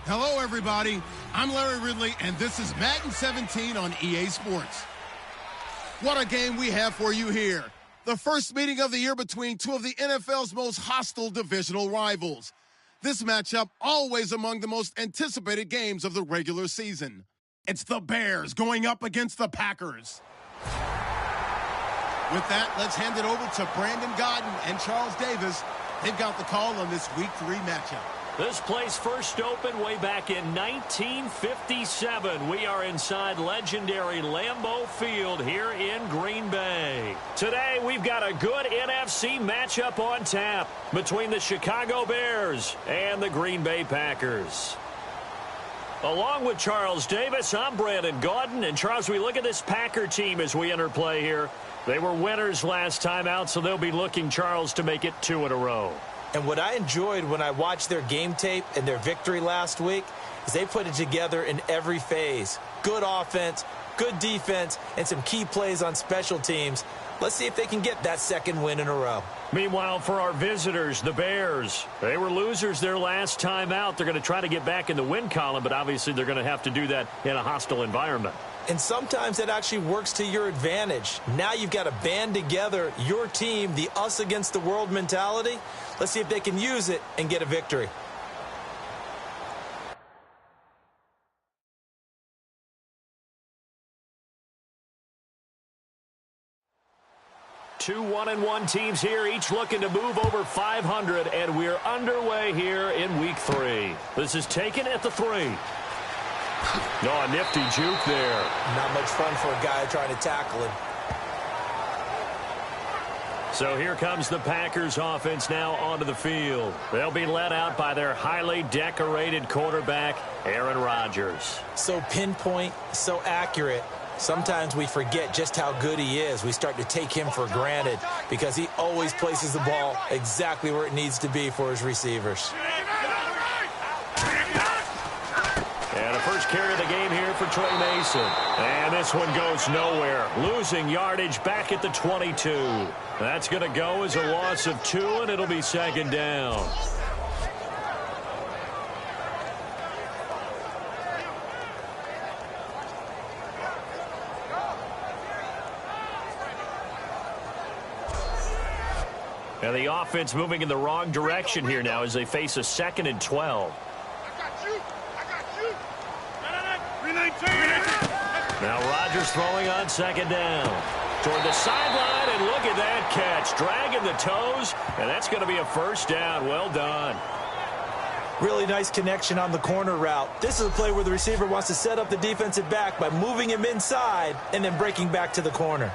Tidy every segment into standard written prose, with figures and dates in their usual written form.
Hello, everybody. I'm Larry Ridley, and this is Madden 17 on EA Sports. What a game we have for you here. The first meeting of the year between two of the NFL's most hostile divisional rivals. This matchup always among the most anticipated games of the regular season. It's the Bears going up against the Packers. With that, let's hand it over to Brandon Godden and Charles Davis. They've got the call on this Week 3 matchup. This place first opened way back in 1957. We are inside legendary Lambeau Field here in Green Bay. Today, we've got a good NFC matchup on tap between the Chicago Bears and the Green Bay Packers. Along with Charles Davis, I'm Brandon Gaudin. And Charles, we look at this Packer team as we enter play here. They were winners last time out, so they'll be looking, Charles, to make it 2 in a row. And what I enjoyed when I watched their game tape and their victory last week is they put it together in every phase. Good offense, good defense, and some key plays on special teams. Let's see if they can get that second win in a row. Meanwhile, for our visitors, the Bears, they were losers their last time out. They're going to try to get back in the win column, but obviously they're going to have to do that in a hostile environment. And sometimes it actually works to your advantage. Now you've got to band together your team, the us against the world mentality. Let's see if they can use it and get a victory. Two 1-1 teams here, each looking to move over 500, and we're underway here in Week 3. This is taken at the 3. No, a nifty juke there. Not much fun for a guy trying to tackle him. So here comes the Packers offense now onto the field. They'll be led out by their highly decorated quarterback, Aaron Rodgers. So pinpoint, so accurate. Sometimes we forget just how good he is. We start to take him for granted because he always places the ball exactly where it needs to be for his receivers. And a first carry of the game here for Trey Mason. And this one goes nowhere. Losing yardage back at the 22. That's going to go as a loss of 2, and it'll be second down. And the offense moving in the wrong direction here now as they face a 2nd and 12. Now Rodgers throwing on second down. Toward the sideline, and look at that catch. Dragging the toes, and that's going to be a first down. Well done. Really nice connection on the corner route. This is a play where the receiver wants to set up the defensive back by moving him inside and then breaking back to the corner.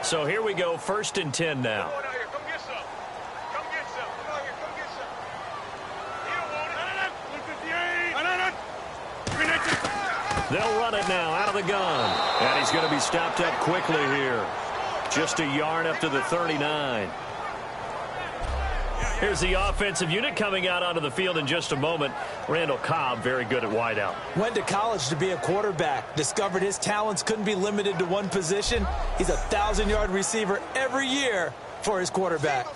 So here we go, 1st and 10 now. They'll run it now out of the gun. And he's going to be stopped up quickly here. Just a yard up to the 39. Here's the offensive unit coming out onto the field in just a moment. Randall Cobb, very good at wideout. Went to college to be a quarterback. Discovered his talents couldn't be limited to one position. He's a 1,000-yard receiver every year for his quarterback.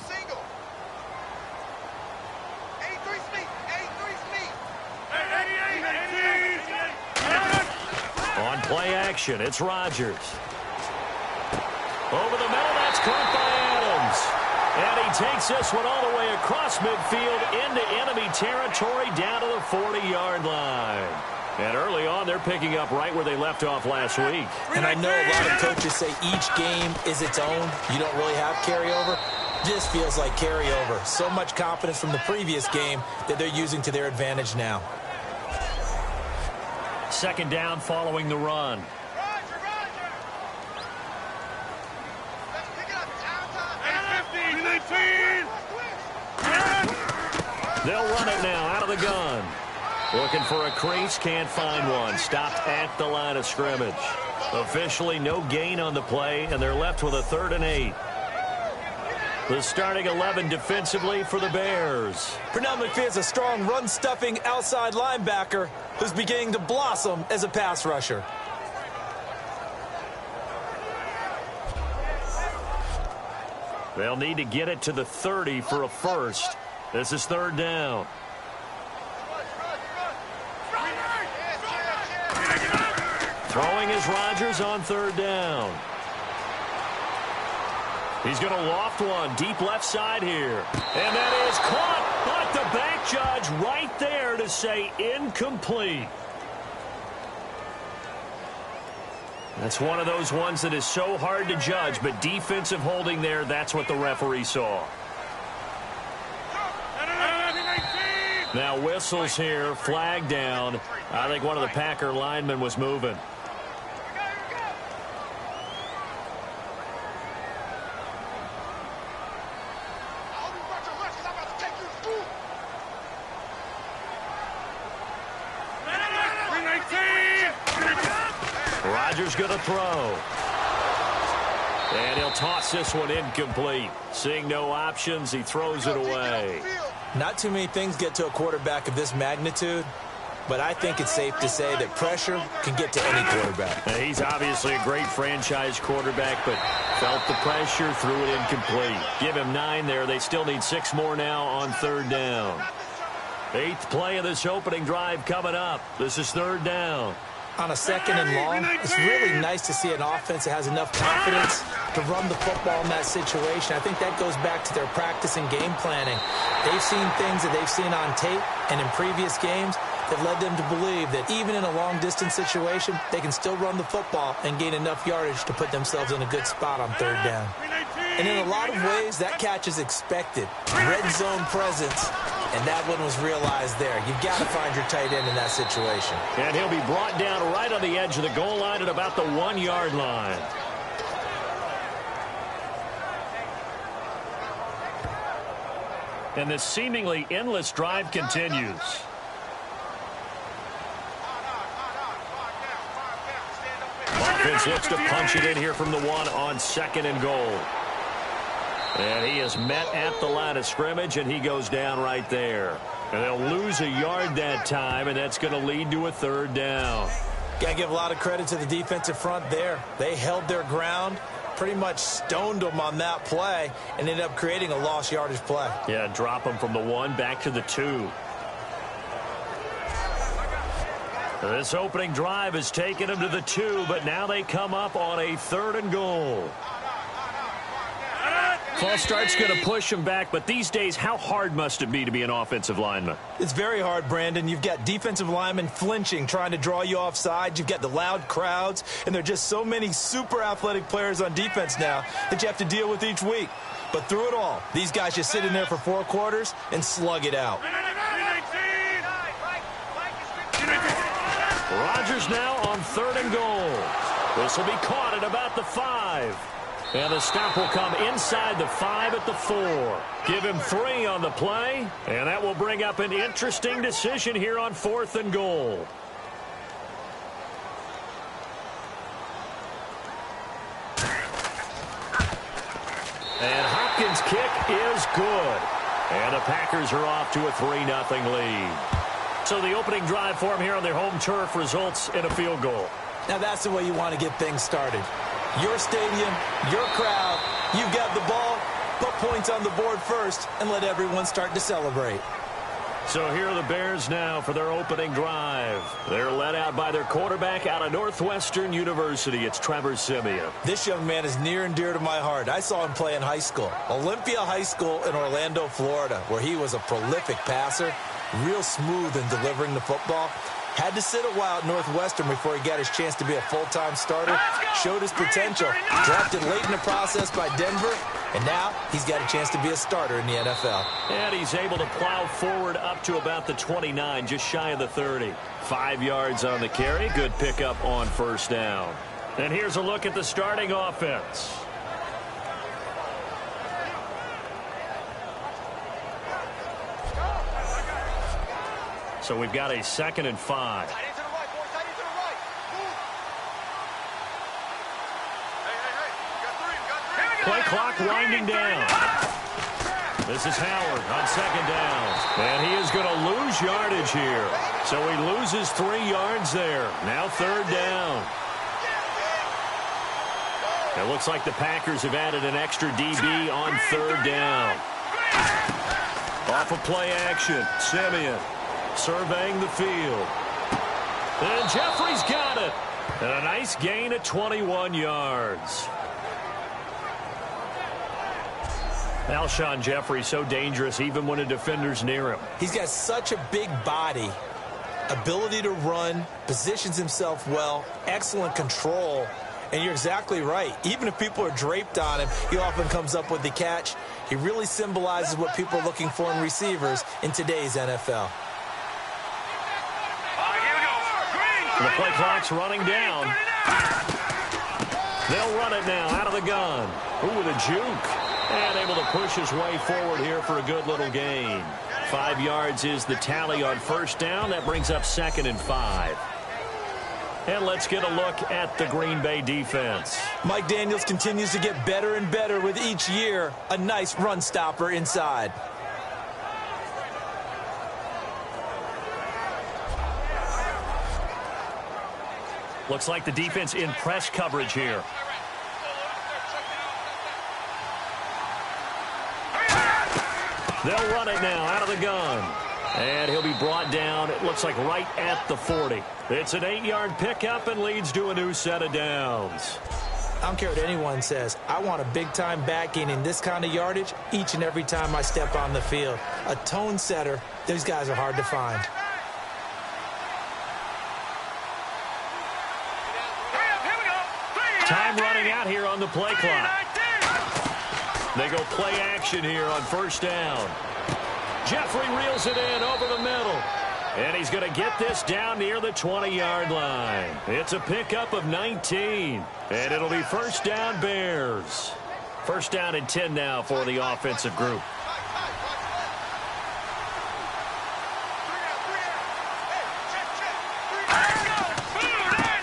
On play action, it's Rodgers. Over the middle, that's caught by Adams. And he takes this one all the way across midfield into enemy territory down to the 40-yard line. And early on, they're picking up right where they left off last week. And I know a lot of coaches say each game is its own. You don't really have carryover. This feels like carryover. So much confidence from the previous game that they're using to their advantage now. Second down following the run. They'll run it now out of the gun. Looking for a crease, can't find one. Stopped at the line of scrimmage. Officially no gain on the play, and they're left with a 3rd and 8. The starting 11 defensively for the Bears. Pernell McPhee is a strong run-stuffing outside linebacker who's beginning to blossom as a pass rusher. They'll need to get it to the 30 for a first. This is third down. Throwing is Rodgers on third down. He's going to loft one deep left side here. And that is caught. But the back judge right there to say incomplete. That's one of those ones that is so hard to judge, but defensive holding there, that's what the referee saw. Now whistles here, flag down. I think one of the Packer linemen was moving. Rodgers going to throw. And he'll toss this one incomplete. Seeing no options, he throws it away. Not too many things get to a quarterback of this magnitude, but I think it's safe to say that pressure can get to any quarterback. Now, he's obviously a great franchise quarterback, but felt the pressure, threw it incomplete. Give him 9 there. They still need 6 more now on third down. 8th play of this opening drive coming up. This is third down. On a second and long, it's really nice to see an offense that has enough confidence to run the football in that situation. I think that goes back to their practice and game planning. They've seen things that they've seen on tape and in previous games that led them to believe that even in a long-distance situation, they can still run the football and gain enough yardage to put themselves in a good spot on third down. And in a lot of ways, that catch is expected. Red zone presence. And that one was realized there. You've got to find your tight end in that situation. And he'll be brought down right on the edge of the goal line at about the 1-yard line. And this seemingly endless drive continues. Offense looks to punch it in here from the 1 on 2nd and goal. And he is met at the line of scrimmage, and he goes down right there. And they'll lose a yard that time, and that's going to lead to a third down. Got to give a lot of credit to the defensive front there. They held their ground, pretty much stoned them on that play, and ended up creating a lost yardage play. Yeah, drop them from the 1 back to the 2. This opening drive has taken them to the 2, but now they come up on a 3rd and goal. False start's going to push him back, but these days, how hard must it be to be an offensive lineman? It's very hard, Brandon. You've got defensive linemen flinching, trying to draw you offside. You've got the loud crowds, and there are just so many super athletic players on defense now that you have to deal with each week. But through it all, these guys just sit in there for 4 quarters and slug it out. Rodgers now on 3rd and goal. This will be caught at about the 5. And the stop will come inside the 5 at the 4. Give him 3 on the play, and that will bring up an interesting decision here on 4th and goal. And Hopkins' kick is good. And the Packers are off to a 3-0 lead. So the opening drive for them here on their home turf results in a field goal. Now that's the way you want to get things started. Your stadium, your crowd, you've got the ball, put points on the board first, and let everyone start to celebrate. So here are the Bears now for their opening drive. They're led out by their quarterback out of Northwestern University. It's Trevor Siemian. This young man is near and dear to my heart. I saw him play in high school, Olympia High School in Orlando, Florida, where he was a prolific passer, real smooth in delivering the football. Had to sit a while at Northwestern before he got his chance to be a full-time starter. Showed his potential. Drafted late in the process by Denver. And now he's got a chance to be a starter in the NFL. And he's able to plow forward up to about the 29, just shy of the 30. 5 yards on the carry. Good pickup on 1st down. And here's a look at the starting offense. So we've got a 2nd and 5. Play clock winding down. This is Howard on 2nd down. And he is going to lose yardage here. So he loses 3 yards there. Now 3rd down. It looks like the Packers have added an extra DB on third down. Off of play action, Simeon surveying the field. And Jeffrey's got it. And a nice gain at 21 yards. Alshon Jeffrey so dangerous even when a defender's near him. He's got such a big body, ability to run, positions himself well, excellent control. And you're exactly right. Even if people are draped on him, he often comes up with the catch. He really symbolizes what people are looking for in receivers in today's NFL. The play clock's running down. They'll run it now out of the gun. Ooh, with a juke. And able to push his way forward here for a good little gain. 5 yards is the tally on first down. That brings up 2nd and 5. And let's get a look at the Green Bay defense. Mike Daniels continues to get better and better with each year. A nice run stopper inside. Looks like the defense in press coverage here. They'll run it now out of the gun. And he'll be brought down, it looks like right at the 40. It's an 8-yard pickup and leads to a new set of downs. I don't care what anyone says. I want a big-time back gaining this kind of yardage each and every time I step on the field. A tone setter, these guys are hard to find. Time running out here on the play clock. They go play action here on first down. Jeffrey reels it in over the middle. And he's going to get this down near the 20-yard line. It's a pickup of 19. And it'll be first down Bears. First down and 10 now for the offensive group.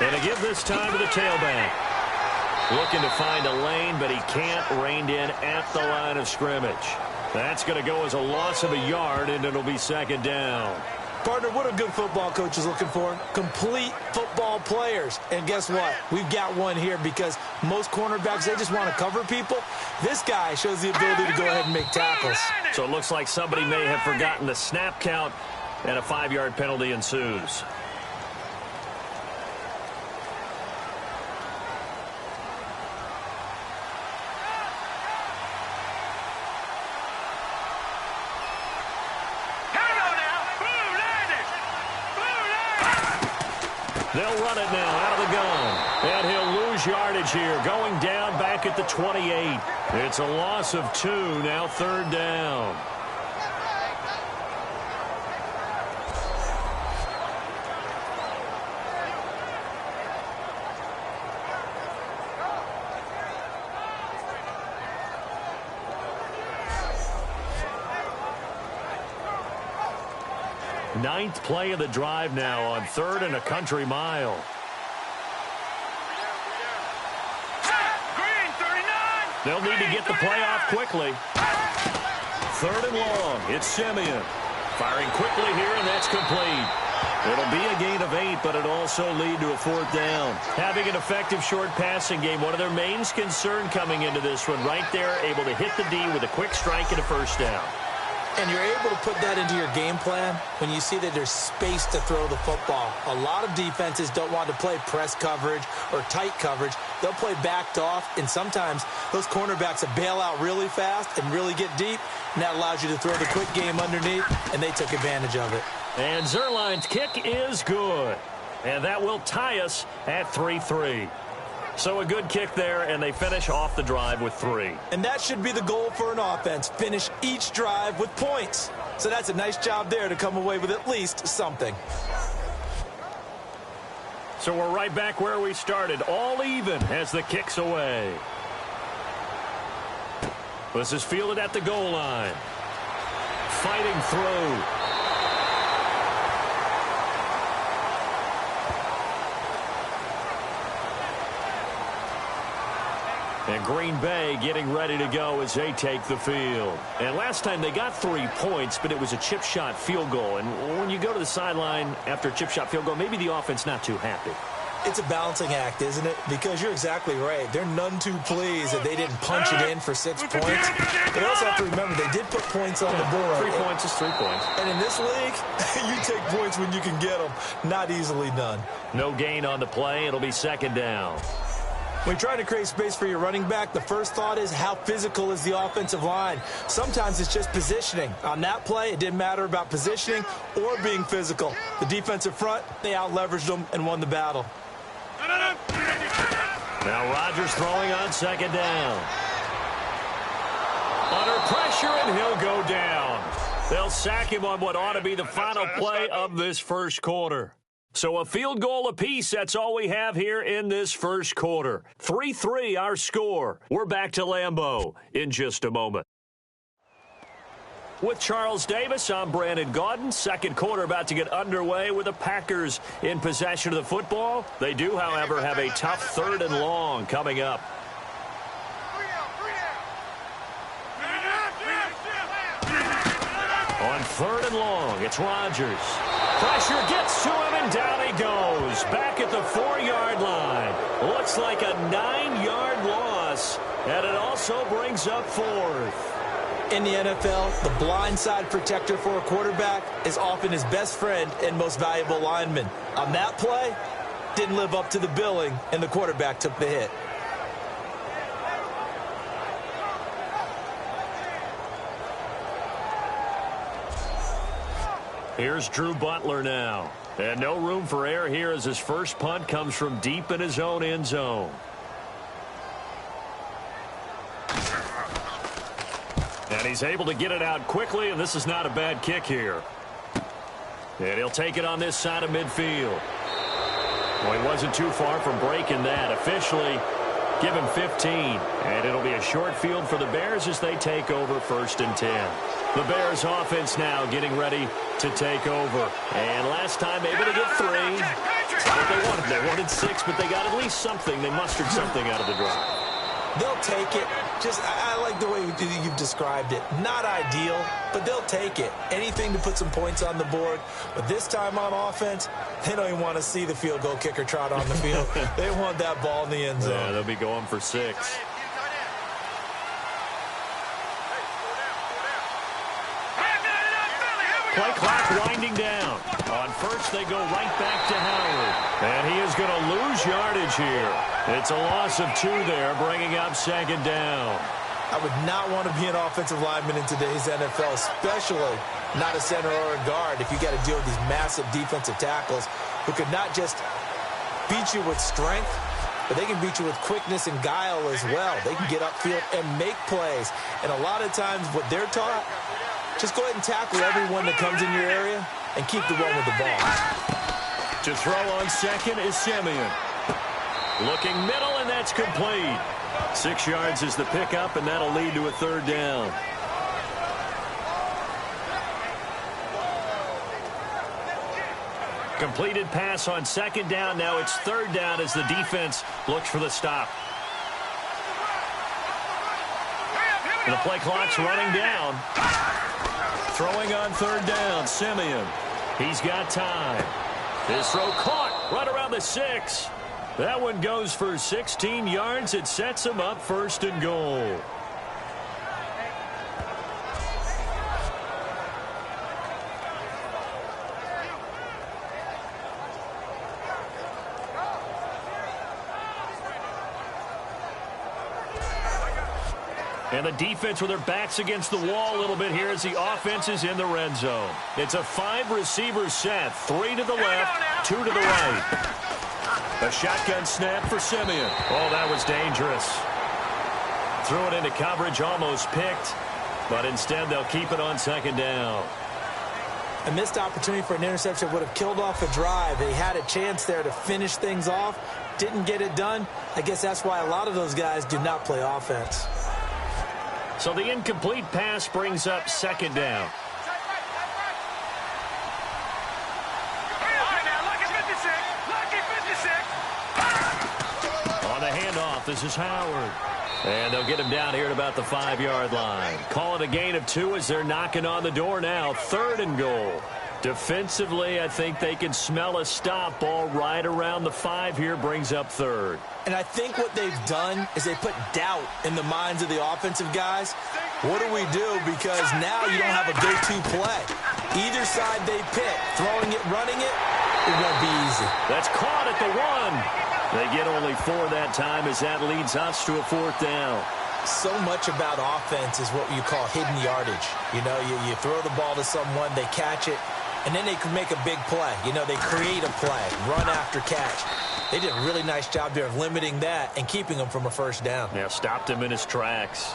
And a give this time to the tailback. Looking to find a lane, but he can't. Reined in at the line of scrimmage. That's going to go as a loss of a yard, and it'll be second down. Partner, what a good football coach is looking for. Complete football players. And guess what? We've got one here because most cornerbacks, they just want to cover people. This guy shows the ability to go ahead and make tackles. So it looks like somebody may have forgotten the snap count, and a 5-yard penalty ensues. They'll run it now out of the gun. And he'll lose yardage here, going down back at the 28. It's a loss of 2, now third down. Ninth play of the drive now on 3rd and a country mile. They'll need to get the play off quickly. 3rd and long. It's Simeon. Firing quickly here, and that's complete. It'll be a gain of 8, but it'll also lead to a 4th down. Having an effective short passing game, one of their main concern coming into this one, right there, able to hit the D with a quick strike and a first down. And you're able to put that into your game plan when you see that there's space to throw the football. A lot of defenses don't want to play press coverage or tight coverage. They'll play backed off, and sometimes those cornerbacks will bail out really fast and really get deep, and that allows you to throw the quick game underneath, and they took advantage of it. And Zerline's kick is good. And that will tie us at 3-3. So a good kick there, and they finish off the drive with 3. And that should be the goal for an offense. Finish each drive with points. So that's a nice job there to come away with at least something. So we're right back where we started, all even as the kick's away. This is fielded at the goal line. Fighting through. And Green Bay getting ready to go as they take the field. And last time they got 3 points, but it was a chip shot field goal. And when you go to the sideline after a chip shot field goal, maybe the offense not too happy. It's a balancing act, isn't it? Because you're exactly right. They're none too pleased that they didn't punch it in for 6 points. They also have to remember they did put points on the board. 3 points is 3 points. And in this league, you take points when you can get them. Not easily done. No gain on the play. It'll be second down. When you're trying to create space for your running back, the first thought is how physical is the offensive line. Sometimes it's just positioning. On that play, it didn't matter about positioning or being physical. The defensive front, they out-leveraged them and won the battle. Now Rodgers throwing on second down. Under pressure, and he'll go down. They'll sack him on what ought to be the final play of this first quarter. So a field goal apiece, that's all we have here in this first quarter. 3-3 our score. We're back to Lambeau in just a moment. With Charles Davis, I'm Brandon Gaudin. Second quarter about to get underway with the Packers in possession of the football. They do, however, have a tough 3rd and long coming up. On 3rd and long, it's Rodgers. Pressure gets to him, and down he goes. Back at the 4-yard line. Looks like a 9-yard loss, and it also brings up 4th. In the NFL, the blindside protector for a quarterback is often his best friend and most valuable lineman. On that play, didn't live up to the billing, and the quarterback took the hit. Here's Drew Butler now. And no room for error here as his first punt comes from deep in his own end zone. And he's able to get it out quickly, and this is not a bad kick here. And he'll take it on this side of midfield. Well, he wasn't too far from breaking that. Officially, give him 15. And it'll be a short field for the Bears as they take over 1st and 10. The Bears offense now getting ready to take over. And last time able to get 3. That's what they wanted. They wanted 6, but they got at least something. They mustered something out of the drive. They'll take it. I like the way you've described it. Not ideal, but they'll take it. Anything to put some points on the board. But this time on offense, they don't even want to see the field goal kicker trot on the field. They want that ball in the end zone. Yeah, they'll be going for 6. Play clock winding down. On first, they go right back to Howard. And he is going to lose yardage here. It's a loss of 2 there, bringing up second down. I would not want to be an offensive lineman in today's NFL, especially not a center or a guard, if you got to deal with these massive defensive tackles who could not just beat you with strength, but they can beat you with quickness and guile as well. They can get upfield and make plays. And a lot of times what they're taught, just go ahead and tackle everyone that comes in your area and keep the one with the ball. To throw on second is Simeon. Looking middle, and that's complete. 6 yards is the pickup, and that'll lead to a 3rd down. Completed pass on second down. Now it's 3rd down as the defense looks for the stop. And the play clock's running down. Throwing on 3rd down, Simeon. He's got time. His throw caught right around the 6. That one goes for 16 yards. It sets him up 1st and goal. And the defense with their backs against the wall a little bit here as the offense is in the red zone. It's a 5-receiver set. 3 to the left, 2 to the right. A shotgun snap for Simeon. Oh, that was dangerous. Threw it into coverage, almost picked. But instead, they'll keep it on second down. A missed opportunity for an interception would have killed off a drive. They had a chance there to finish things off. Didn't get it done. I guess that's why a lot of those guys do not play offense. So the incomplete pass brings up second down. On the handoff, this is Howard. And they'll get him down here at about the 5-yard line. Call it a gain of 2 as they're knocking on the door now. 3rd and goal. Defensively, I think they can smell a stop. Ball right around the 5 here, brings up third. And I think what they've done is they put doubt in the minds of the offensive guys. What do we do? Because now you don't have a go-to play. Either side they pick, throwing it, running it, it won't be easy. That's caught at the 1. They get only 4 that time as that leads us to a 4th down. So much about offense is what you call hidden yardage. You know, you throw the ball to someone, they catch it, and then they can make a big play. You know, they create a play, run after catch. They did a really nice job there of limiting that and keeping him from a first down. Yeah, stopped him in his tracks.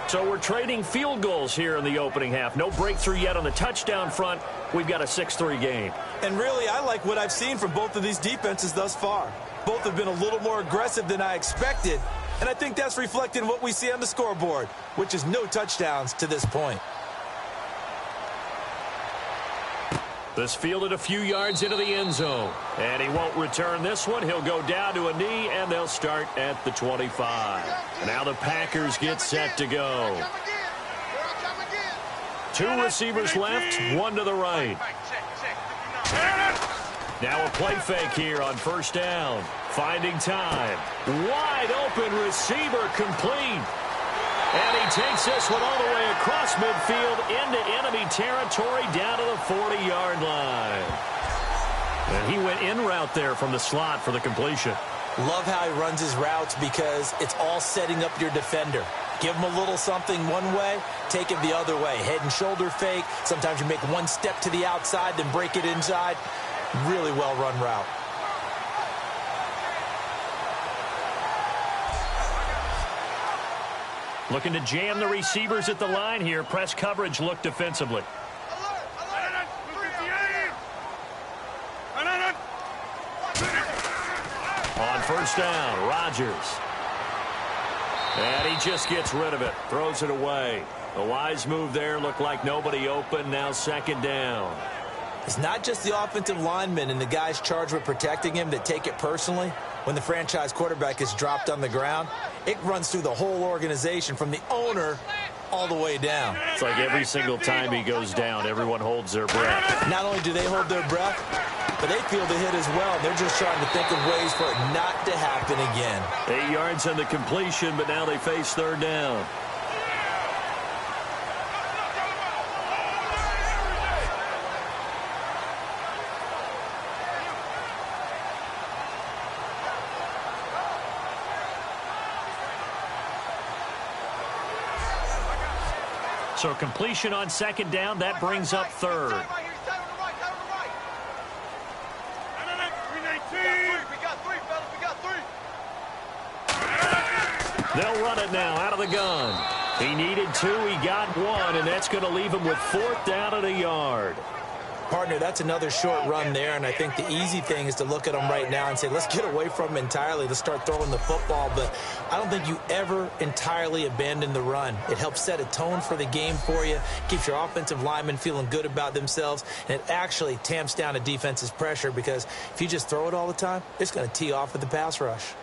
So we're trading field goals here in the opening half. No breakthrough yet on the touchdown front. We've got a 6-3 game. And really, I like what I've seen from both of these defenses thus far. Both have been a little more aggressive than I expected. And I think that's reflected in what we see on the scoreboard, which is no touchdowns to this point. This fielded a few yards into the end zone. And he won't return this one. He'll go down to a knee, and they'll start at the 25. Now the Packers get set to go. 2 receivers left, 1 to the right. Now a play fake here on first down. Finding time. Wide open receiver complete. And he takes this one all the way across midfield into enemy territory down to the 40-yard line. And he went in route there from the slot for the completion. Love how he runs his routes because it's all setting up your defender. Give him a little something one way, take it the other way. Head and shoulder fake. Sometimes you make one step to the outside, then break it inside. Really well-run route. Looking to jam the receivers at the line here. Press coverage look defensively. On first down, Rodgers. And he just gets rid of it. Throws it away. A wise move there. Looked like nobody open. Now second down. It's not just the offensive linemen and the guys charged with protecting him that take it personally. When the franchise quarterback is dropped on the ground, it runs through the whole organization from the owner all the way down. It's like every single time he goes down, everyone holds their breath. Not only do they hold their breath, but they feel the hit as well. They're just trying to think of ways for it not to happen again. 8 yards on the completion, but now they face third down. So completion on second down, that brings up third. They'll run it now out of the gun. He needed 2, he got 1, and that's going to leave him with 4th down at a yard. Partner, that's another short run there, and I think the easy thing is to look at him right now and say, let's get away from him entirely. Let's start throwing the football, but I don't think you ever entirely abandon the run. It helps set a tone for the game for you, keeps your offensive linemen feeling good about themselves, and it actually tamps down a defense's pressure because if you just throw it all the time, it's going to tee off with the pass rush.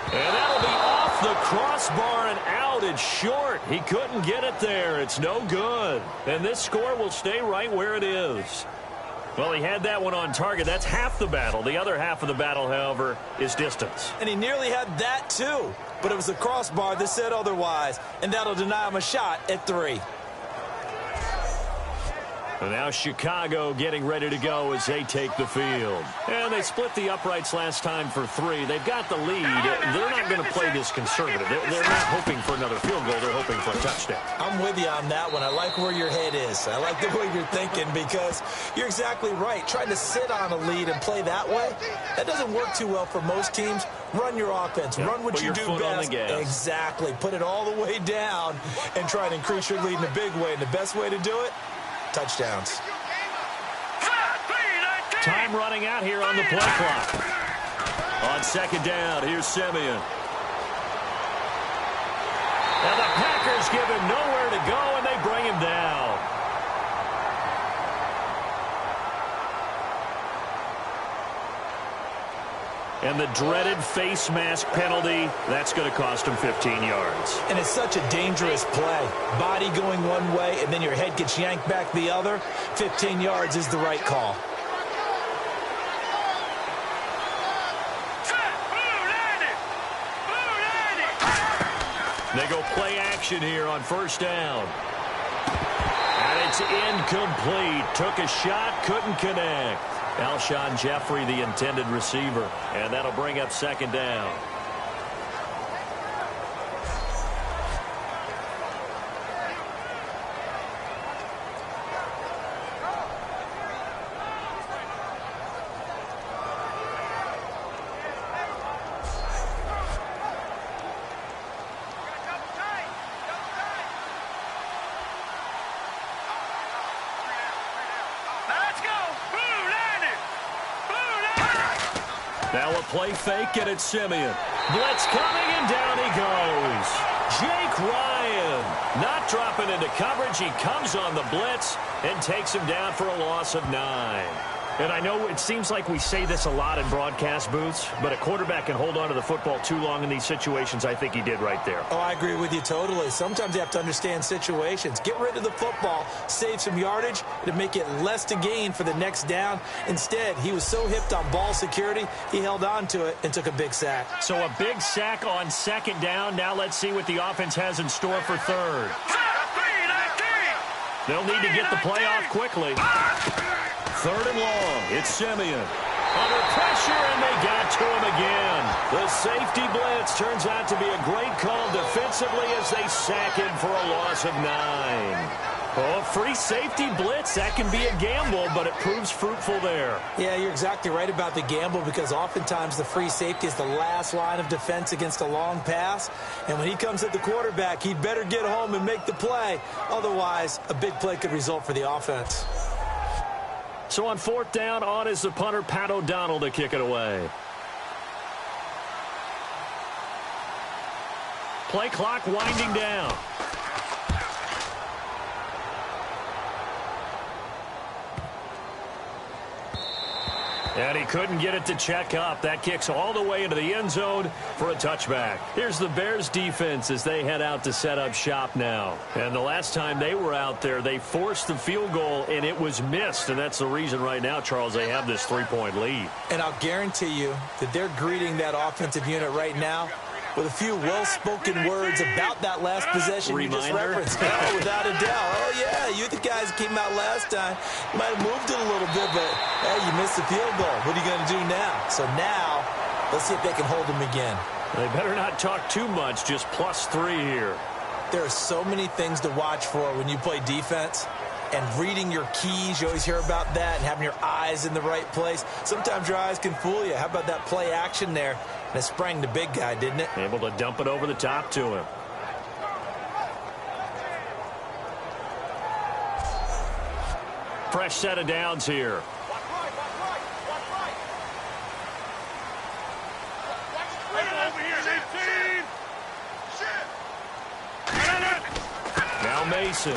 And that'll be off the crossbar and out. It's short. He couldn't get it there. It's no good. And this score will stay right where it is. Well, he had that one on target. That's half the battle. The other half of the battle, however, is distance. And he nearly had that, too. But it was the crossbar that said otherwise. And that'll deny him a shot at 3. And now Chicago getting ready to go as they take the field. And they split the uprights last time for 3. They've got the lead. They're not going to play this conservative. They're not hoping for another field goal. They're hoping for a touchdown. I'm with you on that one. I like where your head is. I like the way you're thinking because you're exactly right. Trying to sit on a lead and play that way, that doesn't work too well for most teams. Run your offense. Run what you do best. Exactly. Put it all the way down and try to increase your lead in a big way. And the best way to do it, touchdowns. Time running out here on the play clock. On second down, here's Simeon. And the Packers give him nowhere to go, and they bring him down. And the dreaded face mask penalty, that's going to cost him 15 yards. And it's such a dangerous play. Body going one way, and then your head gets yanked back the other. 15 yards is the right call. They go play action here on first down. And it's incomplete. Took a shot, couldn't connect. Alshon Jeffrey, the intended receiver. And that'll bring up second down. Now a play fake, and it's Simeon. Blitz coming, and down he goes. Jake Ryan not dropping into coverage. He comes on the blitz and takes him down for a loss of 9. And I know it seems like we say this a lot in broadcast booths, but a quarterback can hold on to the football too long in these situations. I think he did right there. Oh, I agree with you totally. Sometimes you have to understand situations. Get rid of the football, save some yardage to make it less to gain for the next down. Instead, he was so hipped on ball security, he held on to it and took a big sack. So a big sack on second down. Now let's see what the offense has in store for third. They'll need to get the play off quickly. Third and long. It's Simeon. Under pressure, and they got to him again. The safety blitz turns out to be a great call defensively as they sack him for a loss of 9. Oh, free safety blitz, that can be a gamble, but it proves fruitful there. Yeah, you're exactly right about the gamble because oftentimes the free safety is the last line of defense against a long pass. And when he comes at the quarterback, he'd better get home and make the play. Otherwise, a big play could result for the offense. So on fourth down, on is the punter, Pat O'Donnell, to kick it away. Play clock winding down. And he couldn't get it to check up. That kicks all the way into the end zone for a touchback. Here's the Bears defense as they head out to set up shop now. And the last time they were out there, they forced the field goal, and it was missed. And that's the reason right now, Charles, they have this 3-point lead. And I'll guarantee you that they're greeting that offensive unit right now with a few well-spoken words about that last possession you just referenced. Oh, without a doubt. Oh, yeah, you the guys that came out last time. You might have moved it a little bit, but, hey, you missed the field goal. What are you going to do now? So now, let's see if they can hold them again. They better not talk too much, just +3 here. There are so many things to watch for when you play defense. And reading your keys, you always hear about that, and having your eyes in the right place. Sometimes your eyes can fool you. How about that play action there? And it sprang the big guy, didn't it? Able to dump it over the top to him. Fresh set of downs here. Now Mason.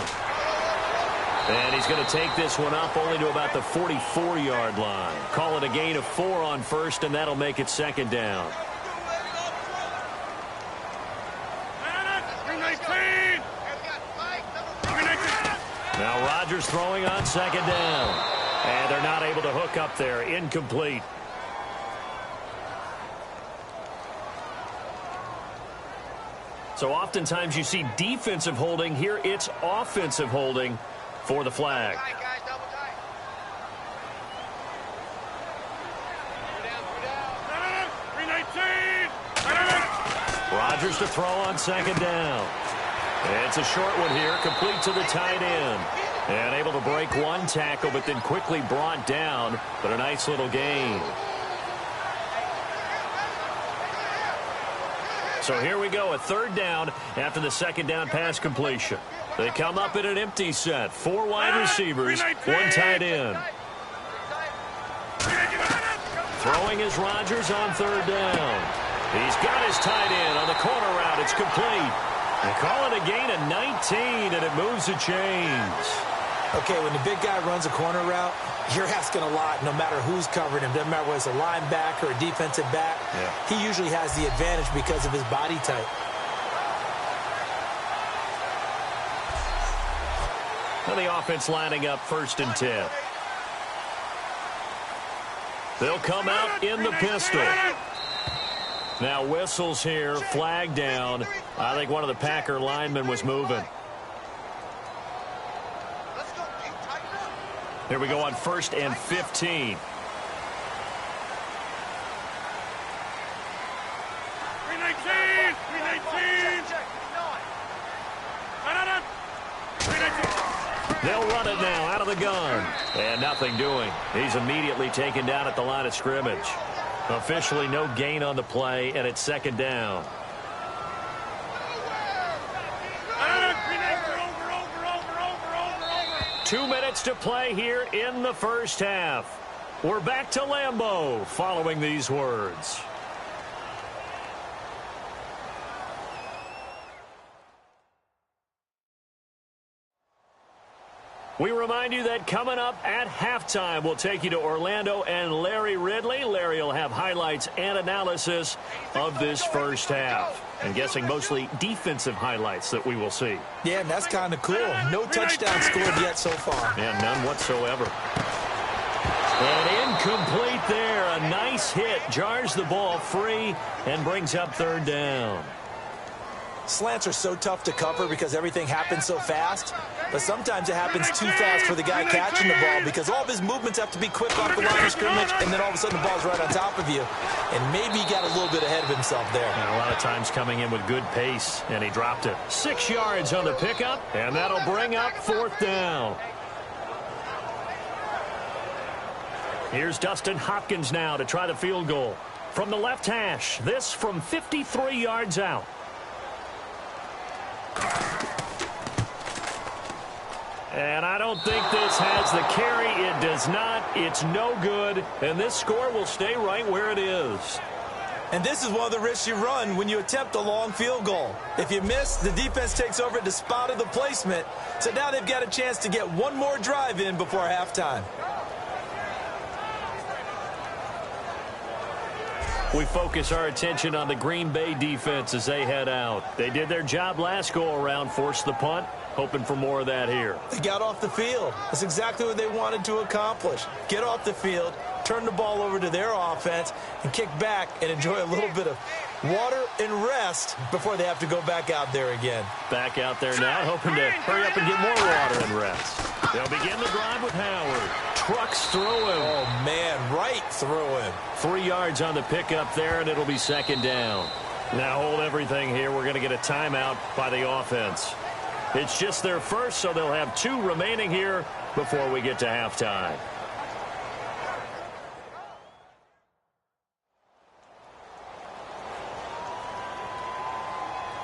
And he's going to take this one up only to about the 44-yard line. Call it a gain of 4 on first, and that'll make it second down. Now Rodgers throwing on second down. And they're not able to hook up there. Incomplete. So oftentimes you see defensive holding. Here it's offensive holding for the flag. Rodgers to throw on second down. It's a short one here, complete to the tight end. And able to break one tackle, but then quickly brought down. But a nice little gain. So here we go, a third down after the second down pass completion. They come up in an empty set. 4 wide receivers, 1 tight end. Throwing is Rodgers on third down. He's got his tight end on the corner route. It's complete. They call it a gain of 19, and it moves the chains. Okay, when the big guy runs a corner route, you're asking a lot no matter who's covering him. Doesn't matter whether it's a linebacker or a defensive back. Yeah. He usually has the advantage because of his body type. And the offense lining up 1st and 10. They'll come out in the pistol. Now whistles here, flag down. I think one of the Packer linemen was moving. Here we go on 1st and 15. They'll run it now out of the gun. And nothing doing. He's immediately taken down at the line of scrimmage. Officially no gain on the play, and it's 2nd down. Two minutes to play here in the first half. We're back to Lambeau following these words. We remind you that coming up at halftime, we'll take you to Orlando and Larry Ridley. Larry will have highlights and analysis of this first half. I'm guessing mostly defensive highlights that we will see. Yeah, and that's kind of cool. No touchdown scored yet so far. Yeah, none whatsoever. And incomplete there. A nice hit. Jars the ball free and brings up 3rd down. Slants are so tough to cover because everything happens so fast. But sometimes it happens too fast for the guy catching the ball because all of his movements have to be quick off the line of scrimmage, and then all of a sudden the ball's right on top of you. And maybe he got a little bit ahead of himself there. And a lot of times coming in with good pace, and he dropped it. 6 yards on the pickup, and that'll bring up 4th down. Here's Dustin Hopkins now to try the field goal. From the left hash, this from 53 yards out. And I don't think this has the carry. It does not. It's no good. And this score will stay right where it is. And this is one of the risks you run when you attempt a long field goal. If you miss, the defense takes over at the spot of the placement. So now they've got a chance to get one more drive in before halftime. We focus our attention on the Green Bay defense as they head out. They did their job last go-around, forced the punt. Hoping for more of that here. They got off the field. That's exactly what they wanted to accomplish. Get off the field, turn the ball over to their offense, and kick back and enjoy a little bit of water and rest before they have to go back out there again. Back out there now, hoping to hurry up and get more water and rest. They'll begin the drive with Howard. Trucks through him. Oh, man, right through him. 3 yards on the pickup there, and it'll be 2nd down. Now hold everything here. We're going to get a timeout by the offense. It's just their first, so they'll have 2 remaining here before we get to halftime.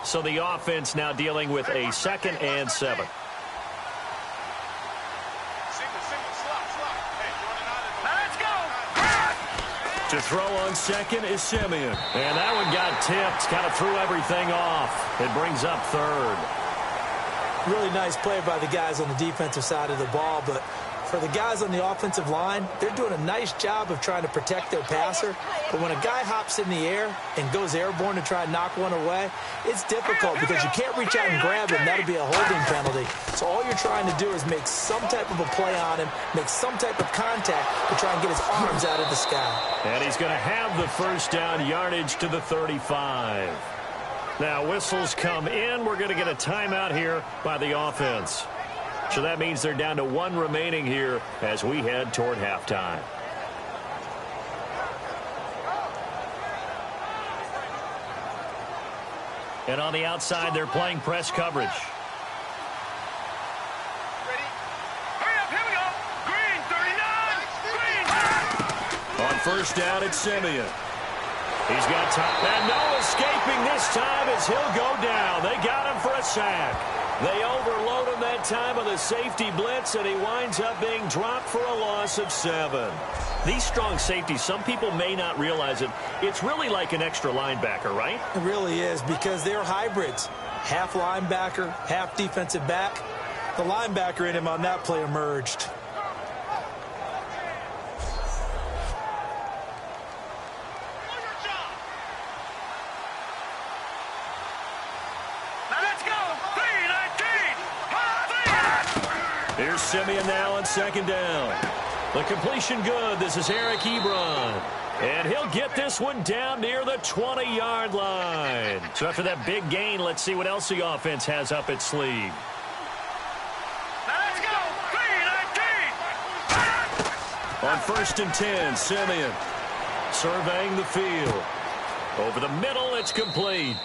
So the offense now dealing with a 2nd and 7. To throw on 2nd is Simeon. And that one got tipped, kind of threw everything off. It brings up 3rd. Really nice play by the guys on the defensive side of the ball, but for the guys on the offensive line, they're doing a nice job of trying to protect their passer. But when a guy hops in the air and goes airborne to try and knock one away, it's difficult because you can't reach out and grab him. That'll be a holding penalty. So all you're trying to do is make some type of a play on him, make some type of contact to try and get his arms out of the sky. And he's going to have the 1st down, yardage to the 35. Now whistles come in. We're going to get a timeout here by the offense. So that means they're down to 1 remaining here as we head toward halftime. And on the outside, they're playing press coverage. Ready? Hurry up, here we go. Green, 39. Green. On 1st down, it's Simeon. He's got time. And no escaping this time as he'll go down. They got him for a sack. They overload him that time with a safety blitz, and he winds up being dropped for a loss of 7. These strong safeties, some people may not realize it. It's really like an extra linebacker, right? It really is because they're hybrids. Half linebacker, half defensive back. The linebacker in him on that play emerged. Here's Simeon now on second down. The completion good. This is Eric Ebron. And he'll get this one down near the 20-yard line. So after that big gain, let's see what else the offense has up its sleeve. Let's go! 3-19! On 1st and 10, Simeon surveying the field. Over the middle, it's complete.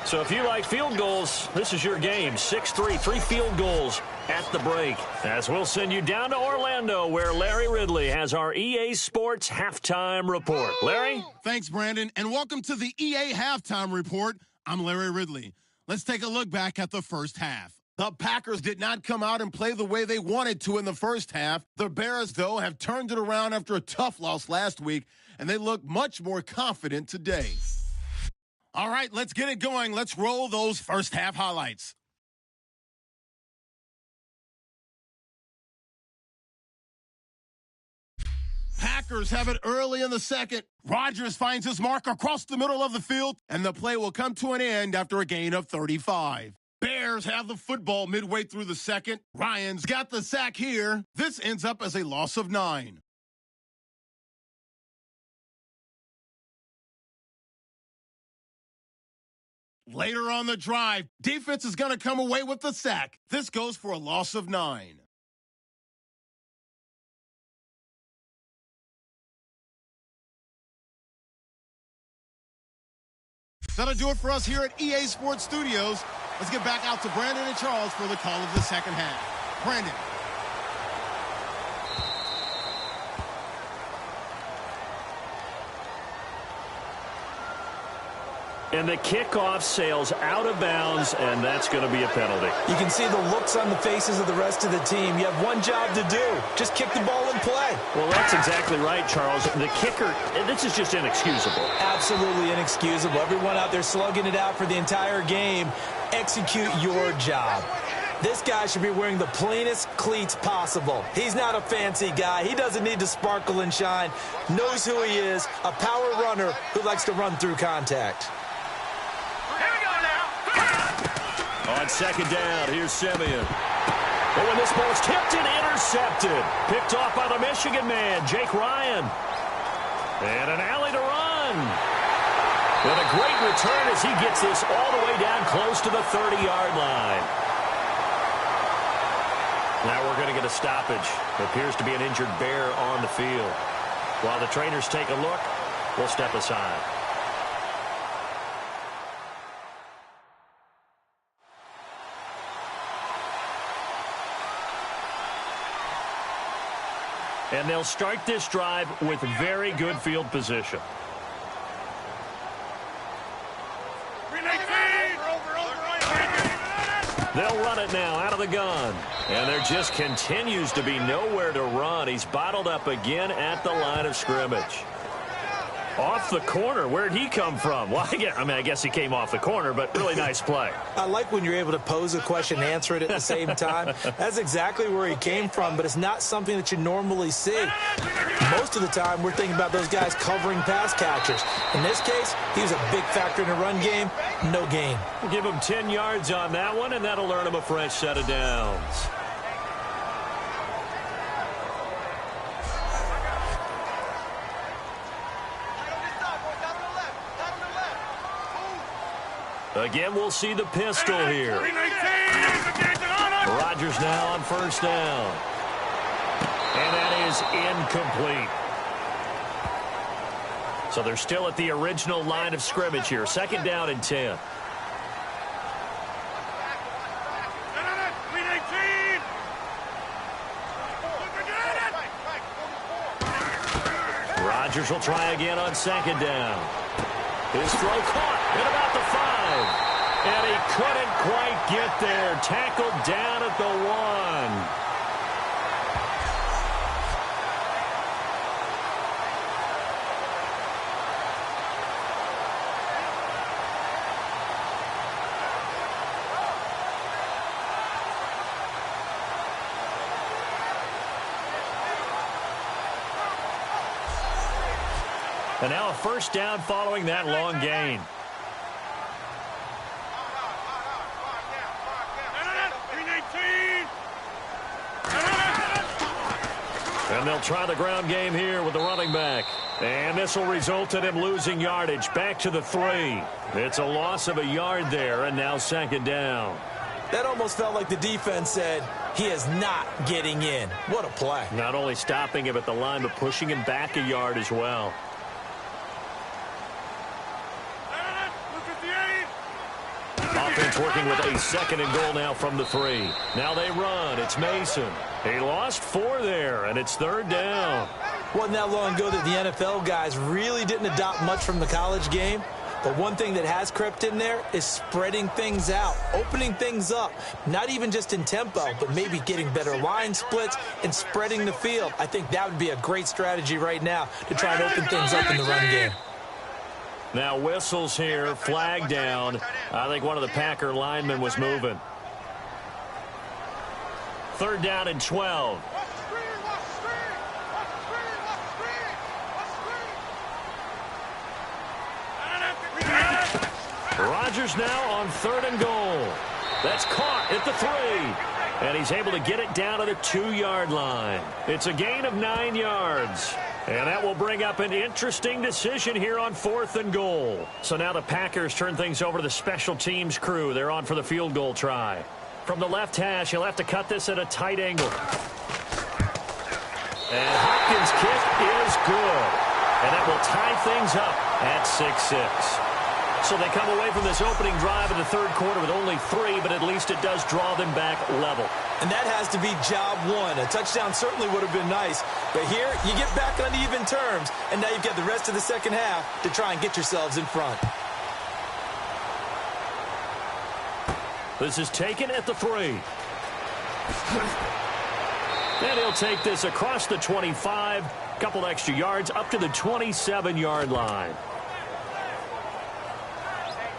So if you like field goals, this is your game. 6-3, 3 field goals at the break. As we'll send you down to Orlando, where Larry Ridley has our EA Sports Halftime Report. Larry? Thanks, Brandon, and welcome to the EA Halftime Report. I'm Larry Ridley. Let's take a look back at the first half. The Packers did not come out and play the way they wanted to in the first half. The Bears, though, have turned it around after a tough loss last week, and they look much more confident today. All right, let's get it going. Let's roll those first half highlights. Packers have it early in the second. Rodgers finds his mark across the middle of the field, and the play will come to an end after a gain of 35. Bears have the football midway through the second. Ryan's got the sack here. This ends up as a loss of 9. Later on the drive, defense is going to come away with the sack. This goes for a loss of 9. That'll do it for us here at EA Sports Studios. Let's get back out to Brandon and Charles for the call of the second half. Brandon. And the kickoff sails out of bounds, and that's going to be a penalty. You can see the looks on the faces of the rest of the team. You have one job to do. Just kick the ball and play. Well, that's exactly right, Charles. The kicker, this is just inexcusable. Absolutely inexcusable. Everyone out there slugging it out for the entire game. Execute your job. This guy should be wearing the plainest cleats possible. He's not a fancy guy. He doesn't need to sparkle and shine. Knows who he is, a power runner who likes to run through contact. On second down, here's Simeon. But when this ball's tipped and intercepted. Picked off by the Michigan man, Jake Ryan. And an alley to run. With a great return as he gets this all the way down close to the 30-yard line. Now we're going to get a stoppage. There appears to be an injured Bear on the field. While the trainers take a look, we'll step aside. And they'll start this drive with very good field position. They'll run it now out of the gun. And there just continues to be nowhere to run. He's bottled up again at the line of scrimmage. Off the corner. Where'd he come from? Well, I guess he came off the corner, but really nice play. I like when you're able to pose a question and answer it at the same time. That's exactly where he came from, but it's not something that you normally see. Most of the time, we're thinking about those guys covering pass catchers. In this case, he was a big factor in the run game. No gain. We'll give him 10 yards on that one, and that'll earn him a fresh set of downs. Again, we'll see the pistol here. Rodgers now on first down. And that is incomplete. So they're still at the original line of scrimmage here. Second down and 10. Rodgers will try again on second down. His throw caught at about the 5. And he couldn't quite get there. Tackled down at the 1. And now a first down following that long gain. And they'll try the ground game here with the running back. And this will result in him losing yardage. Back to the 3. It's a loss of a yard there, and now second down. That almost felt like the defense said, he is not getting in. What a play. Not only stopping him at the line, but pushing him back a yard as well. Offense working with a second and goal now from the 3. Now they run. It's Mason. He lost 4 there, and it's third down. Wasn't that long ago that the NFL guys really didn't adopt much from the college game. But one thing that has crept in there is spreading things out, opening things up, not even just in tempo, but maybe getting better line splits and spreading the field. I think that would be a great strategy right now to try and open things up in the run game. Now whistles here, flag down. I think one of the Packer linemen was moving. Third down and 12. Rodgers now on third and goal. That's caught at the 3. And he's able to get it down to the 2-yard line. It's a gain of 9 yards. And that will bring up an interesting decision here on fourth and goal. So now the Packers turn things over to the special teams crew. They're on for the field goal try. From the left hash, he'll have to cut this at a tight angle. And Hopkins' kick is good. And that will tie things up at 6-6. So they come away from this opening drive in the third quarter with only 3, but at least it does draw them back level. And that has to be job one. A touchdown certainly would have been nice. But here, you get back on even terms, and now you've got the rest of the second half to try and get yourselves in front. This is taken at the 3. And he'll take this across the 25, a couple extra yards up to the 27-yard line.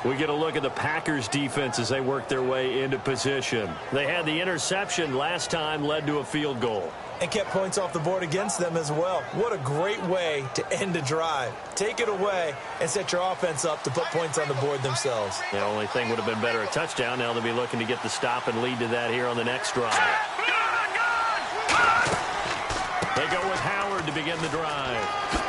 We get a look at the Packers defense as they work their way into position. They had the interception last time, led to a field goal. And kept points off the board against them as well. What a great way to end a drive. Take it away and set your offense up to put points on the board themselves. The only thing would have been better a touchdown. Now they'll be looking to get the stop and lead to that here on the next drive. They go with Howard to begin the drive.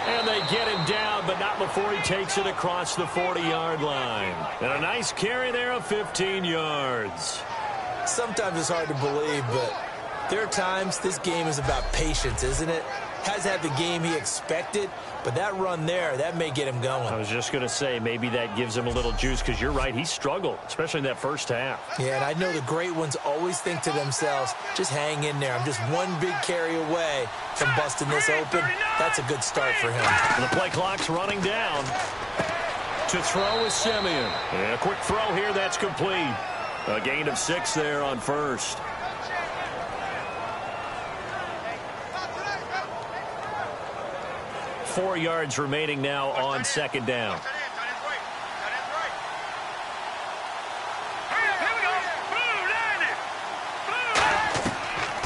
And they get him down, but not before he takes it across the 40-yard line. And a nice carry there of 15 yards. Sometimes it's hard to believe, but there are times this game is about patience, isn't it? Has had the game he expected, but that run there, that may get him going. I was just going to say, maybe that gives him a little juice, because you're right, he struggled, especially in that first half. Yeah, and I know the great ones always think to themselves, just hang in there. I'm just one big carry away from busting this open. That's a good start for him. And the play clock's running down. To throw is Simeon. And a quick throw here, that's complete. A gain of 6 there on first. Four yards remaining now on second down.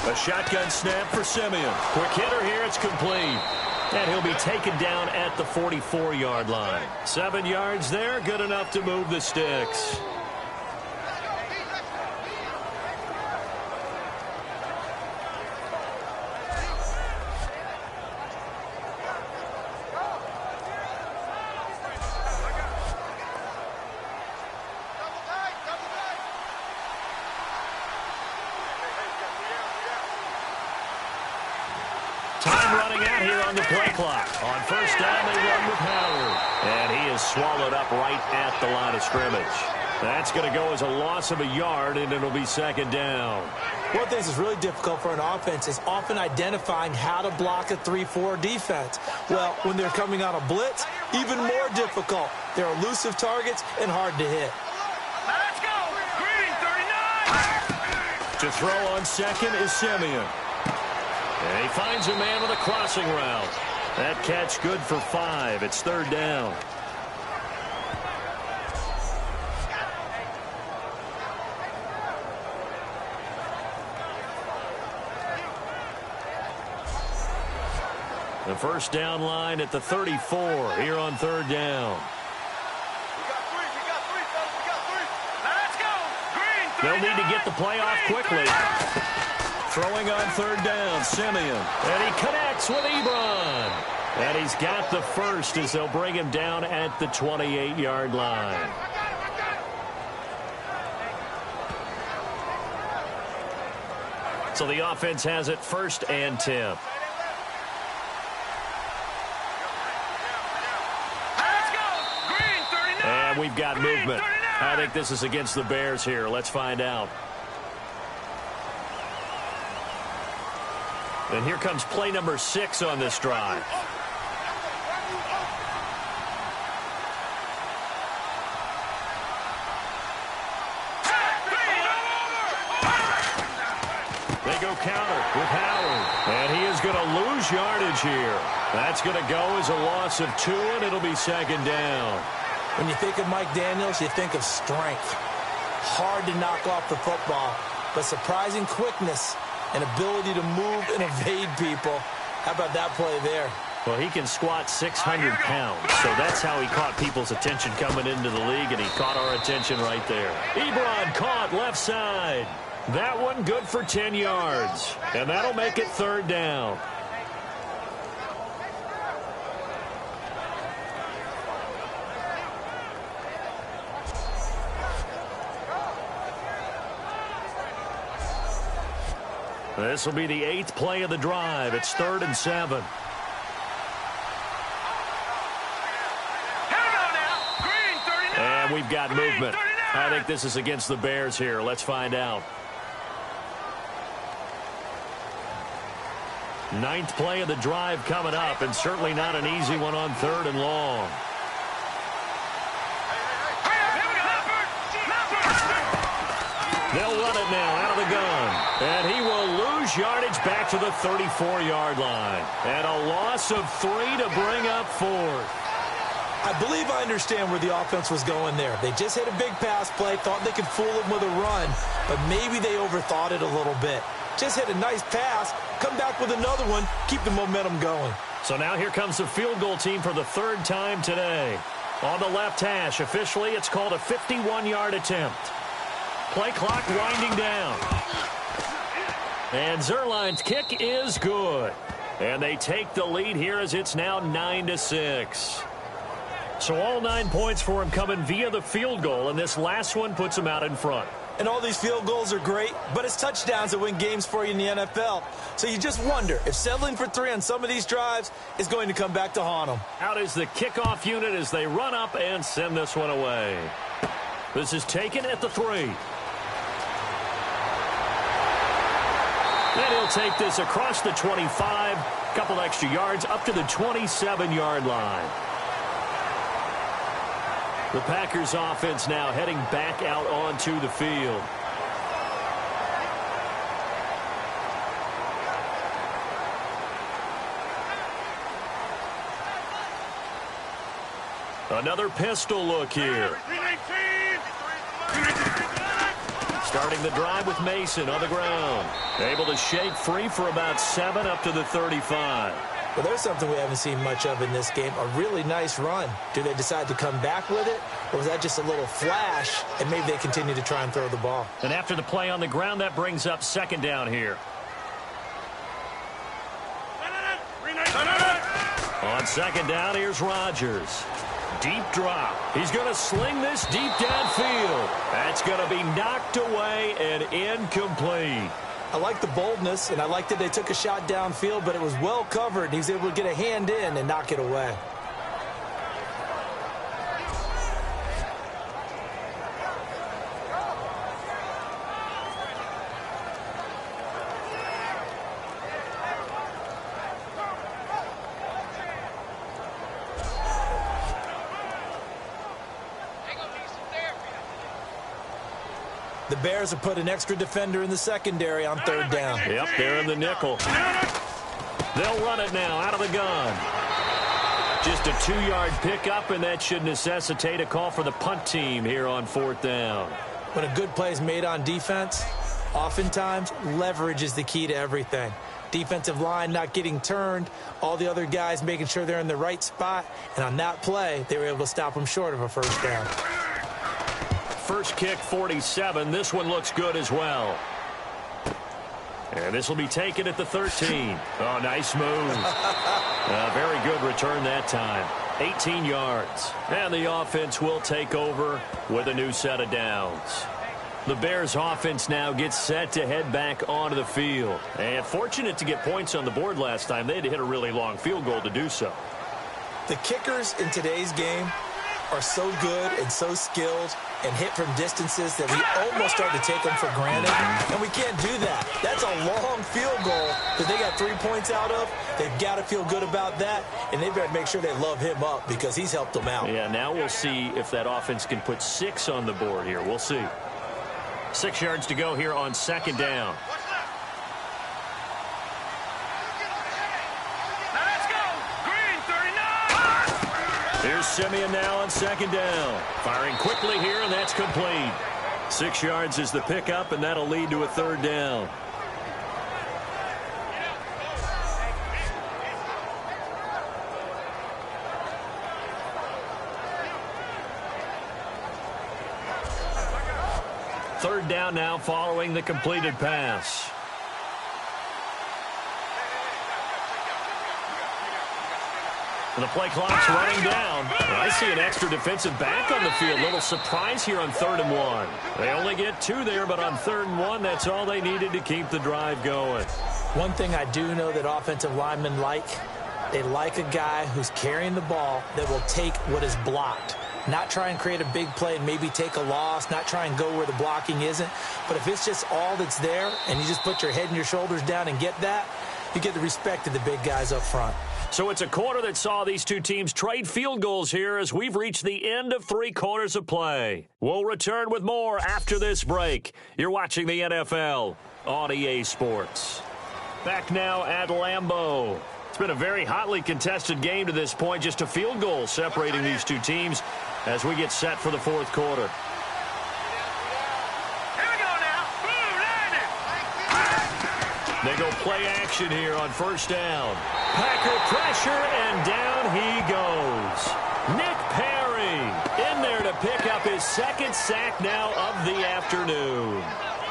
A shotgun snap for Simeon. Quick hitter here, it's complete. And he'll be taken down at the 44-yard line. 7 yards there, good enough to move the sticks. Play clock. On first down, they run with Howard. And he is swallowed up right at the line of scrimmage. That's going to go as a loss of a yard, and it'll be second down. One of the things that's really difficult for an offense is often identifying how to block a 3-4 defense. Well, when they're coming on a blitz, even more difficult. They're elusive targets and hard to hit. Let's go! Green, 39! To throw on second is Simeon. And he finds a man with a crossing route. That catch good for 5. It's third down. The first down line at the 34 here on third down. They'll need to get the play off quickly. Throwing on third down, Simeon. And he connects with Ebron. And he's got the first as they'll bring him down at the 28-yard line. So the offense has it first and 10. And we've got movement. I think this is against the Bears here. Let's find out. And here comes play number 6 on this drive. They go counter with Howard. And he is going to lose yardage here. That's going to go as a loss of 2, and it'll be second down. When you think of Mike Daniels, you think of strength. Hard to knock off the football, but surprising quickness and ability to move and evade people. How about that play there? Well, he can squat 600 pounds, so that's how he caught people's attention coming into the league, and he caught our attention right there. Ebron caught left side. That one good for 10 yards, and that'll make it third down. This will be the 8th play of the drive. It's 3rd and 7. And we've got movement. I think this is against the Bears here. Let's find out. 9th play of the drive coming up, and certainly not an easy one on 3rd and long. They'll run it now out of the gun. And he will lose yardage back to the 34-yard line. And a loss of 3 to bring up 4th. I believe I understand where the offense was going there. They just hit a big pass play, thought they could fool him with a run, but maybe they overthought it a little bit. Just hit a nice pass, come back with another one, keep the momentum going. So now here comes the field goal team for the 3rd time today. On the left hash, officially it's called a 51-yard attempt. Play clock winding down. And Zerline's kick is good. And they take the lead here as it's now 9-6. So all 9 points for him coming via the field goal, and this last one puts him out in front. And all these field goals are great, but it's touchdowns that win games for you in the NFL. So you just wonder if settling for 3 on some of these drives is going to come back to haunt them. Out is the kickoff unit as they run up and send this one away. This is taken at the 3. And he'll take this across the 25, couple extra yards up to the 27-yard line. The Packers offense now heading back out onto the field. Another pistol look here. Starting the drive with Mason on the ground. Able to shake free for about 7 up to the 35. Well, there's something we haven't seen much of in this game, a really nice run. Do they decide to come back with it, or was that just a little flash, and maybe they continue to try and throw the ball? And after the play on the ground, that brings up 2nd down here. On 2nd down, here's Rodgers. Deep drop. He's going to sling this deep downfield. That's going to be knocked away and incomplete. I like the boldness, and I like that they took a shot downfield, but it was well covered. He was able to get a hand in and knock it away. The Bears have put an extra defender in the secondary on 3rd down. Yep, they're in the nickel. They'll run it now out of the gun. Just a 2-yard pickup, and that should necessitate a call for the punt team here on 4th down. When a good play is made on defense, oftentimes leverage is the key to everything. Defensive line not getting turned. All the other guys making sure they're in the right spot. And on that play, they were able to stop them short of a first down. First kick, 47. This one looks good as well. And this will be taken at the 13. Oh, nice move. Very good return that time. 18 yards. And the offense will take over with a new set of downs. The Bears offense now gets set to head back onto the field. And fortunate to get points on the board last time. They had to hit a really long field goal to do so. The kickers in today's game are so good and so skilled and hit from distances that we almost start to take them for granted. And we can't do that. That's a long field goal that they got 3 points out of. They've got to feel good about that, and they better make sure they love him up because he's helped them out. Yeah, now we'll see if that offense can put 6 on the board here. We'll see. 6 yards to go here on second down. Here's Simeon now on second down. Firing quickly here, and that's complete. 6 yards is the pickup, and that'll lead to a third down. Third down now following the completed pass. The play clock's running down. I see an extra defensive back on the field. Little surprise here on 3rd and 1. They only get 2 there, but on 3rd and 1, that's all they needed to keep the drive going. One thing I do know that offensive linemen like, they like a guy who's carrying the ball that will take what is blocked. Not try and create a big play and maybe take a loss, not try and go where the blocking isn't. But if it's just all that's there and you just put your head and your shoulders down and get that, you get the respect of the big guys up front. So it's a quarter that saw these two teams trade field goals here as we've reached the end of 3 quarters of play. We'll return with more after this break. You're watching the NFL on EA Sports. Back now at Lambeau. It's been a very hotly contested game to this point. Just a field goal separating these two teams as we get set for the 4th quarter. They go play action here on first down. Packer pressure, and down he goes. Nick Perry in there to pick up his 2nd sack now of the afternoon.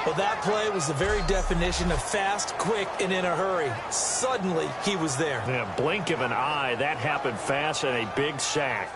Well, that play was the very definition of fast, quick, and in a hurry. Suddenly, he was there. Yeah, blink of an eye. That happened fast and a big sack.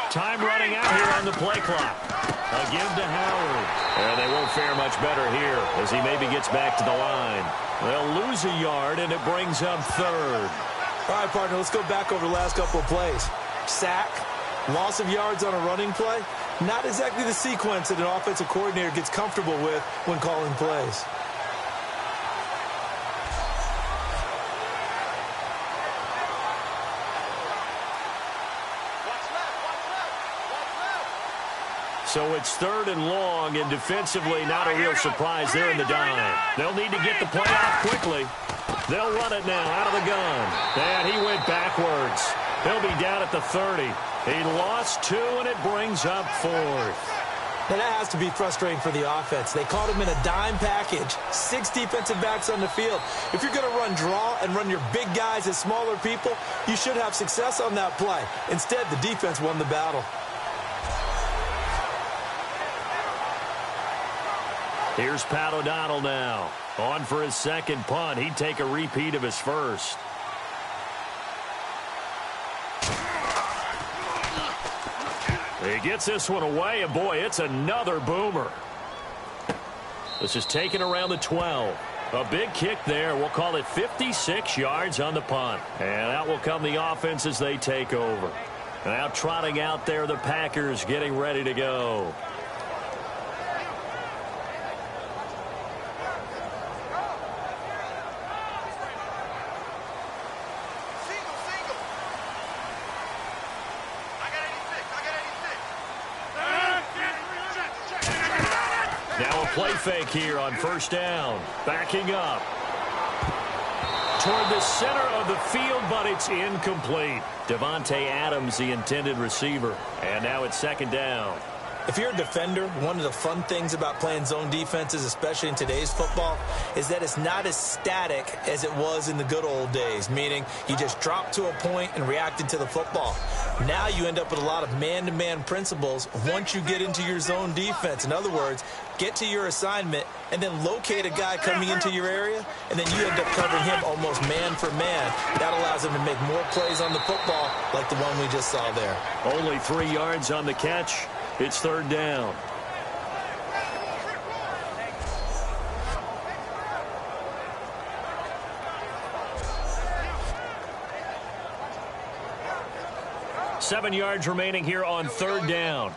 Time running out here on the play clock. A give to Howard. And they won't fare much better here as he maybe gets back to the line. They'll lose a yard, and it brings up 3rd. All right, partner, let's go back over the last couple of plays. Sack, loss of yards on a running play. Not exactly the sequence that an offensive coordinator gets comfortable with when calling plays. So it's 3rd and long, and defensively not a real surprise there in the dime. They'll need to get the play off quickly. They'll run it now out of the gun. And he went backwards. He'll be down at the 30. He lost 2, and it brings up 4th. Now that has to be frustrating for the offense. They caught him in a dime package. 6 defensive backs on the field. If you're going to run draw and run your big guys as smaller people, you should have success on that play. Instead, the defense won the battle. Here's Pat O'Donnell now. On for his 2nd punt. He'd take a repeat of his first. He gets this one away, and boy, it's another boomer. This is taken around the 12. A big kick there. We'll call it 56 yards on the punt. And out will come the offense as they take over. Now trotting out there, the Packers getting ready to go. Now a play fake here on first down. Backing up toward the center of the field, but it's incomplete. Devontae Adams, the intended receiver. And now it's second down. If you're a defender, one of the fun things about playing zone defenses, especially in today's football, is that it's not as static as it was in the good old days, meaning you just dropped to a point and reacted to the football. Now you end up with a lot of man-to-man principles once you get into your zone defense. In other words, get to your assignment and then locate a guy coming into your area, and then you end up covering him almost man for man. That allows him to make more plays on the football like the one we just saw there. Only 3 yards on the catch. It's third down. Seven yards remaining here on third down.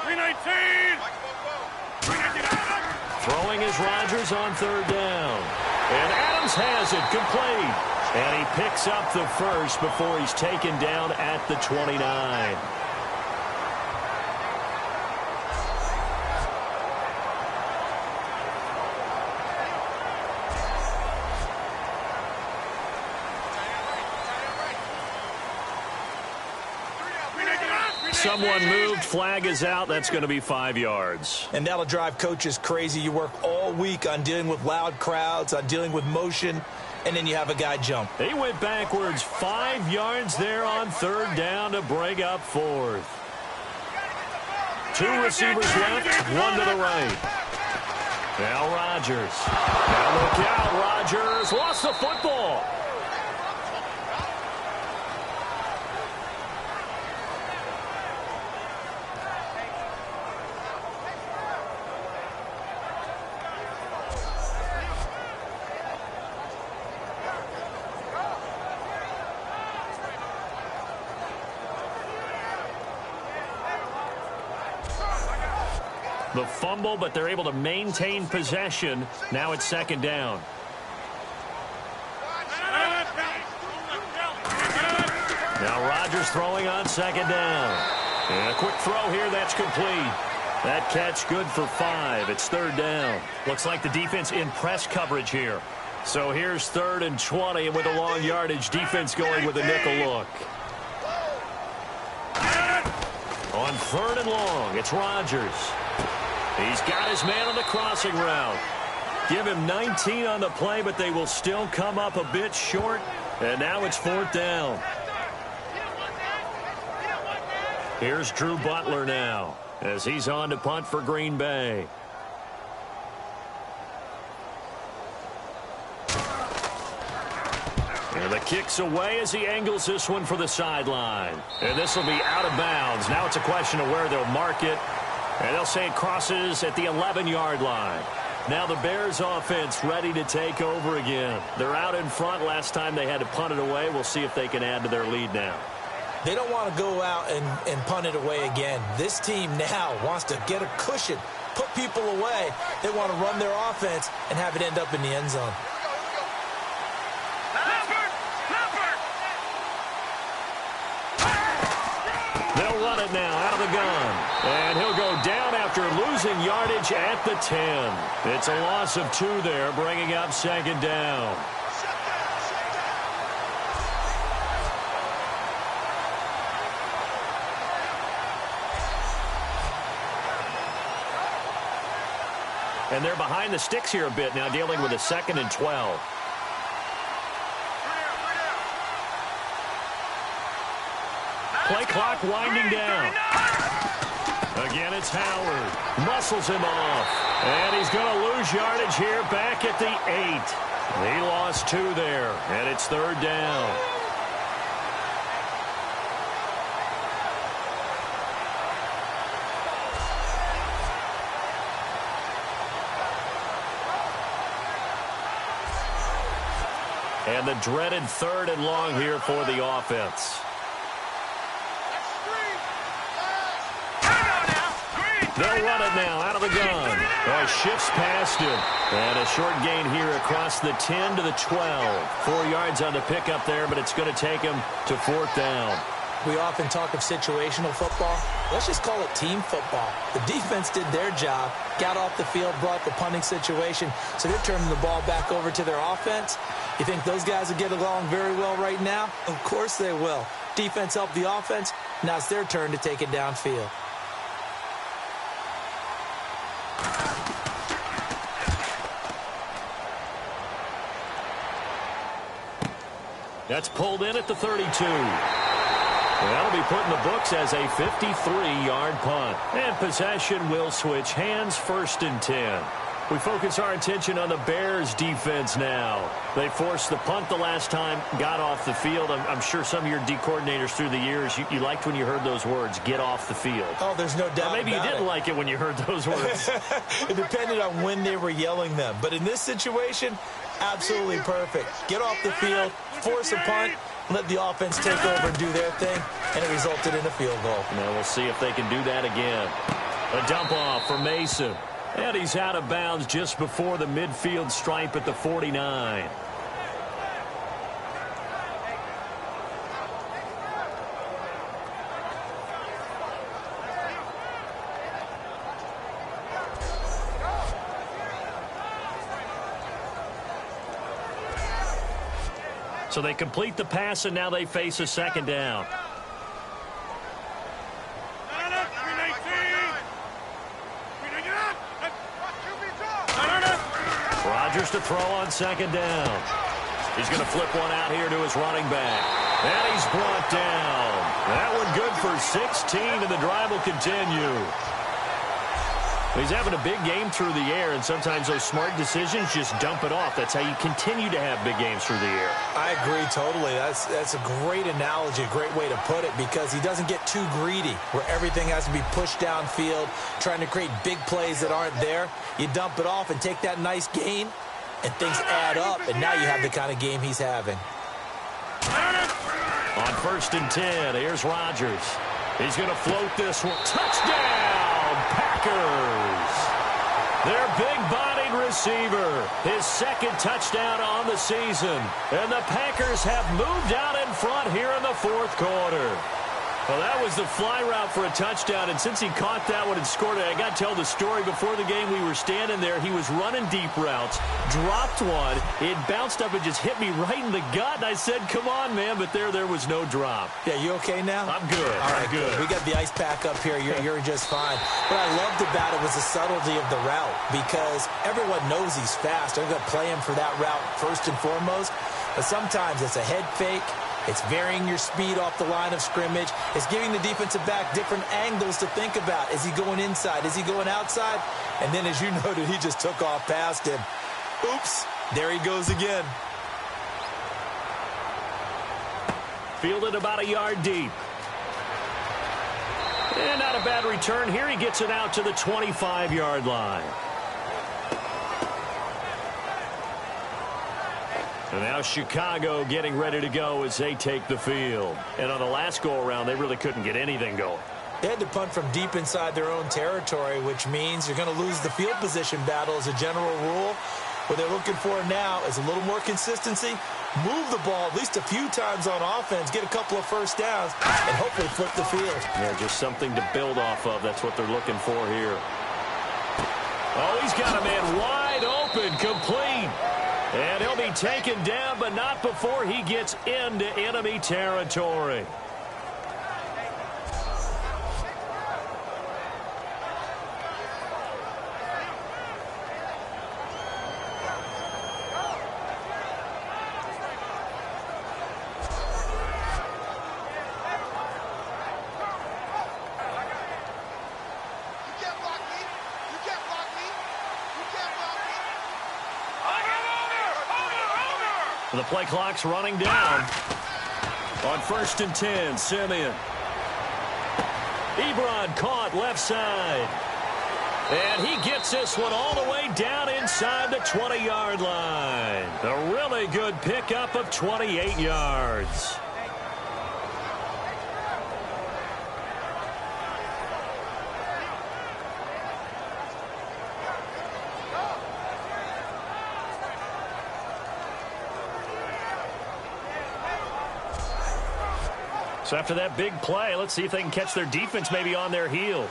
319. Throwing is Rodgers on third down. And Adams has it complete. And he picks up the first before he's taken down at the 29. Someone moved. Flag is out. That's going to be 5 yards. And that'll drive coaches crazy. You work all week on dealing with loud crowds, on dealing with motion, and then you have a guy jump. He went backwards 5 yards there on third down to break up fourth. 2 receivers left, 1 to the right. Now Rodgers. Now look out, Rodgers lost the football. The fumble, but they're able to maintain possession. Now it's second down. Now Rodgers throwing on second down. And a quick throw here, that's complete. That catch good for 5. It's third down. Looks like the defense in press coverage here. So here's 3rd and 20, and with a long yardage, defense going with a nickel look. On 3rd and long, it's Rodgers. He's got his man on the crossing route. Give him 19 on the play, but they will still come up a bit short. And now it's 4th down. Here's Drew Butler now as he's on to punt for Green Bay. And the kick's away as he angles this one for the sideline. And this will be out of bounds. Now it's a question of where they'll mark it. And they'll say it crosses at the 11-yard line. Now the Bears offense ready to take over again. They're out in front. Last time they had to punt it away. We'll see if they can add to their lead now. They don't want to go out and punt it away again. This team now wants to get a cushion, put people away. They want to run their offense and have it end up in the end zone. They'll run it now out of the gun. And he'll go down after losing yardage at the 10. It's a loss of 2 there, bringing up second down. And they're behind the sticks here a bit now, dealing with a 2nd and 12. Play clock winding down. Again, it's Howard. Muscles him off. And he's going to lose yardage here back at the 8. He lost 2 there, and it's 3rd down. And the dreaded 3rd and long here for the offense. They'll run it now out of the gun. Shifts past him. And a short gain here across the 10 to the 12. 4 yards on the pickup there, but it's going to take him to 4th down. We often talk of situational football. Let's just call it team football. The defense did their job, got off the field, brought the punting situation, so they're turning the ball back over to their offense. You think those guys will get along very well right now? Of course they will. Defense helped the offense. Now it's their turn to take it downfield. That's pulled in at the 32. That'll be put in the books as a 53-yard punt. And possession will switch hands, 1st and 10. We focus our attention on the Bears defense now. They forced the punt the last time, got off the field. I'm sure some of your D coordinators through the years, you liked when you heard those words, get off the field. Oh, there's no doubt. Or maybe you didn't like it when you heard those words. It depended on when they were yelling them. But in this situation, absolutely perfect. Get off the field, force a punt, let the offense take over and do their thing, and it resulted in a field goal. Now we'll see if they can do that again. A dump off for Mason. And he's out of bounds just before the midfield stripe at the 49. So they complete the pass, and now they face a 2nd down. Rodgers to throw on 2nd down. He's going to flip one out here to his running back. And he's brought down. That one good for 16, and the drive will continue. He's having a big game through the air, and sometimes those smart decisions just dump it off. That's how you continue to have big games through the air. I agree totally. That's a great analogy, a great way to put it, because he doesn't get too greedy where everything has to be pushed downfield, trying to create big plays that aren't there. You dump it off and take that nice gain, and things add up, and now you have the kind of game he's having. On 1st and 10, here's Rodgers. He's going to float this one. Touchdown, Packers! Their big-bodied receiver, his 2nd touchdown on the season. And the Packers have moved out in front here in the 4th quarter. Well, that was the fly route for a touchdown, and since he caught that one and scored it, I got to tell the story. Before the game, we were standing there. He was running deep routes, dropped one. It bounced up and just hit me right in the gut, and I said, come on, man, but there was no drop. Yeah, you okay now? I'm good. All right, I'm good. We got the ice pack up here. You're just fine. What I loved about it was the subtlety of the route, because everyone knows he's fast. They're going to play him for that route first and foremost, but sometimes it's a head fake. It's varying your speed off the line of scrimmage. It's giving the defensive back different angles to think about. Is he going inside? Is he going outside? And then, as you noted, he just took off past him. Oops, there he goes again. Fielded about a yard deep. And not a bad return here. He gets it out to the 25-yard line. And now Chicago getting ready to go as they take the field. And on the last go-around, they really couldn't get anything going. They had to punt from deep inside their own territory, which means you're going to lose the field position battle as a general rule. What they're looking for now is a little more consistency, move the ball at least a few times on offense, get a couple of first downs, and hopefully flip the field. Yeah, just something to build off of. That's what they're looking for here. Oh, he's got a man wide open, complete. And he'll be taken down, but not before he gets into enemy territory. The play clock's running down. On 1st and 10, Simeon. Ebron caught left side. And he gets this one all the way down inside the 20-yard line. A really good pickup of 28 yards. So after that big play, let's see if they can catch their defense maybe on their heels.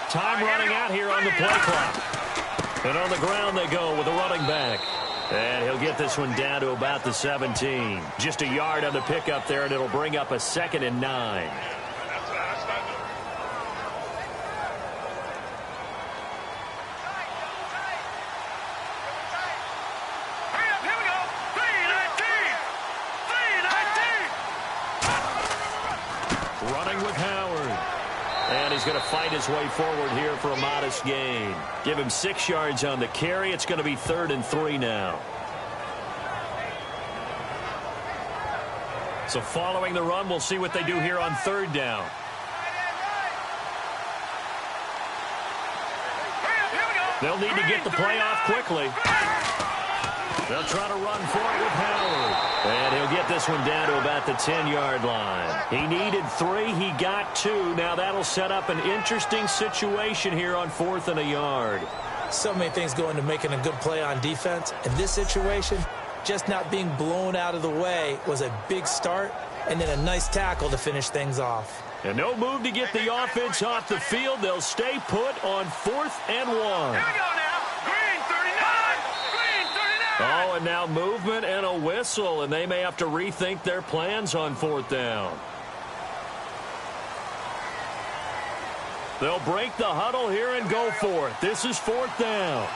Time running out here on the play clock. And on the ground they go with a running back. And he'll get this one down to about the 17. Just a yard on the pickup there, and it'll bring up a 2nd and 9. Running with Howard. And he's going to fight his way forward here for a modest gain. Give him 6 yards on the carry. It's going to be 3rd and 3 now. So following the run, we'll see what they do here on 3rd down. They'll need to get the play off quickly. They'll try to run for it with Howard. And he'll get this one down to about the 10-yard line. He needed 3. He got 2. Now that'll set up an interesting situation here on 4th and a yard. So many things go into making a good play on defense. In this situation, just not being blown out of the way was a big start, and then a nice tackle to finish things off. And no move to get the offense off the field. They'll stay put on 4th and 1. Here we go now. Green 39. Green 39. Oh, and now movement and a whistle, and they may have to rethink their plans on 4th down. They'll break the huddle here and go for it. This is 4th down.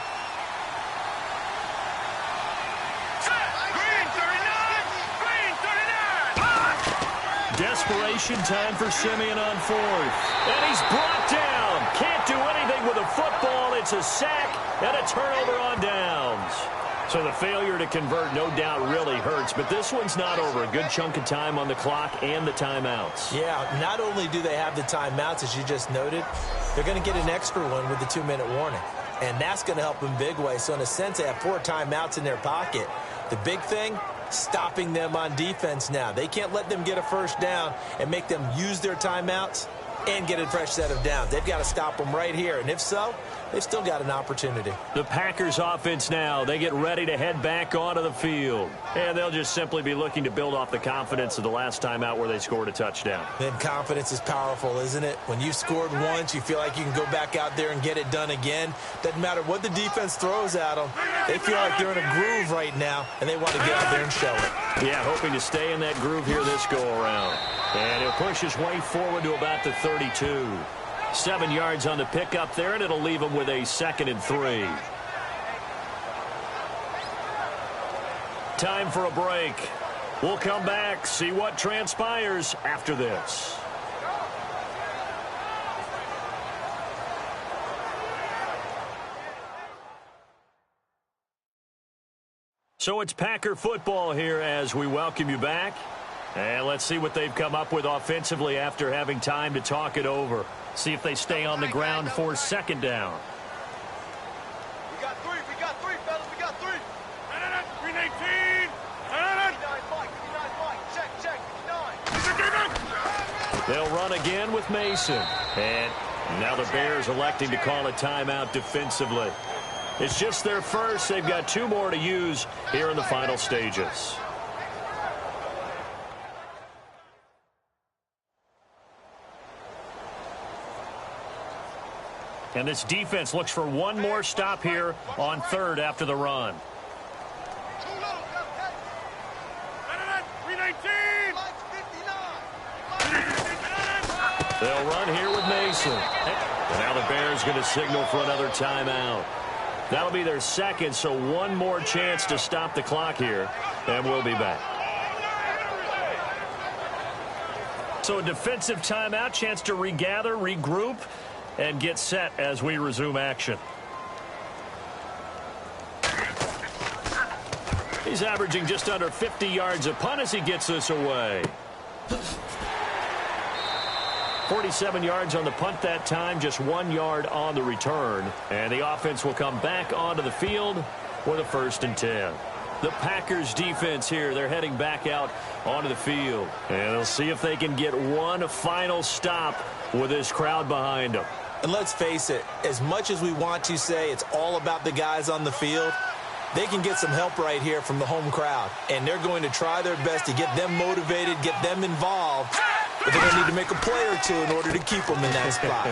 Desperation time for Simeon on 4th. And he's brought down. Can't do anything with a football. It's a sack and a turnover on downs. So the failure to convert no doubt really hurts, but this one's not over. A good chunk of time on the clock and the timeouts. Yeah, not only do they have the timeouts, as you just noted, they're going to get an extra one with the 2-minute warning. And that's going to help them big way. So in a sense, they have 4 timeouts in their pocket. The big thing, stopping them on defense now. They can't let them get a first down and make them use their timeouts and get a fresh set of downs. They've got to stop them right here. And if so, they've still got an opportunity. The Packers offense now, they get ready to head back onto the field. And they'll just simply be looking to build off the confidence of the last time out where they scored a touchdown. Then confidence is powerful, isn't it? When you've scored once, you feel like you can go back out there and get it done again. Doesn't matter what the defense throws at them. They feel like they're in a groove right now, and they want to get out there and show it. Yeah, hoping to stay in that groove here this go-around. And he'll push his way forward to about the 32. 7 yards on the pickup there, and it'll leave him with a 2nd and 3. Time for a break. We'll come back, see what transpires after this. So it's Packer football here as we welcome you back. And let's see what they've come up with offensively after having time to talk it over. See if they stay on the ground for 2nd down. We got 3, fellas, we got 3. 319. Check. They'll run again with Mason. And now the Bears electing to call a timeout defensively. It's just their first. They've got 2 more to use here in the final stages. And this defense looks for one more stop here on 3rd after the run. They'll run here with Mason. And now the Bears going to signal for another timeout. That'll be their 2nd, so 1 more chance to stop the clock here, and we'll be back. So a defensive timeout, chance to regather, regroup, and get set as we resume action. He's averaging just under 50 yards a punt as he gets this away. 47 yards on the punt that time, just 1 yard on the return. And the offense will come back onto the field with a 1st and 10. The Packers defense here, they're heading back out onto the field. And they'll see if they can get one final stop with this crowd behind them. And let's face it, as much as we want to say it's all about the guys on the field, they can get some help right here from the home crowd. And they're going to try their best to get them motivated, get them involved. But they're going to need to make a play or two in order to keep them in that spot.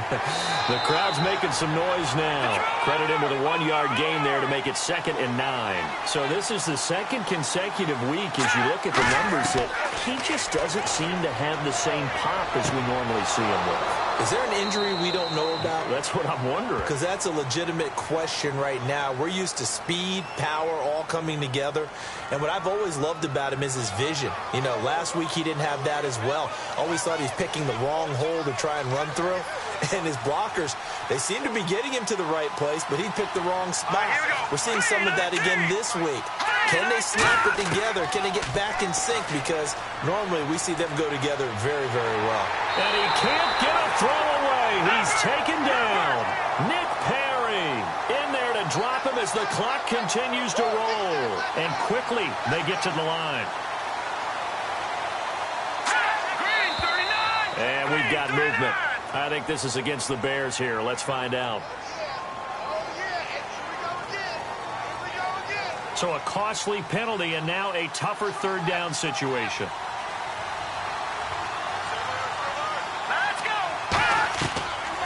The crowd's making some noise now. Credit him with a 1-yard gain there to make it 2nd and 9. So this is the second consecutive week as you look at the numbers that he just doesn't seem to have the same pop as we normally see him with. Is there an injury we don't know about? That's what I'm wondering. Because that's a legitimate question right now. We're used to speed, power, all coming together. And what I've always loved about him is his vision. You know, last week he didn't have that as well. Always thought he's picking the wrong hole to try and run through. And his blockers, they seem to be getting him to the right place, but he picked the wrong spot. We're seeing some of that again this week. Can they snap it together? Can they get back in sync? Because normally we see them go together very, very well. And he can't get a throw away. He's taken down. Nick Perry in there to drop him as the clock continues to roll. And quickly they get to the line. And we've got movement. I think this is against the Bears here. Let's find out. So a costly penalty and now a tougher 3rd down situation. Let's go.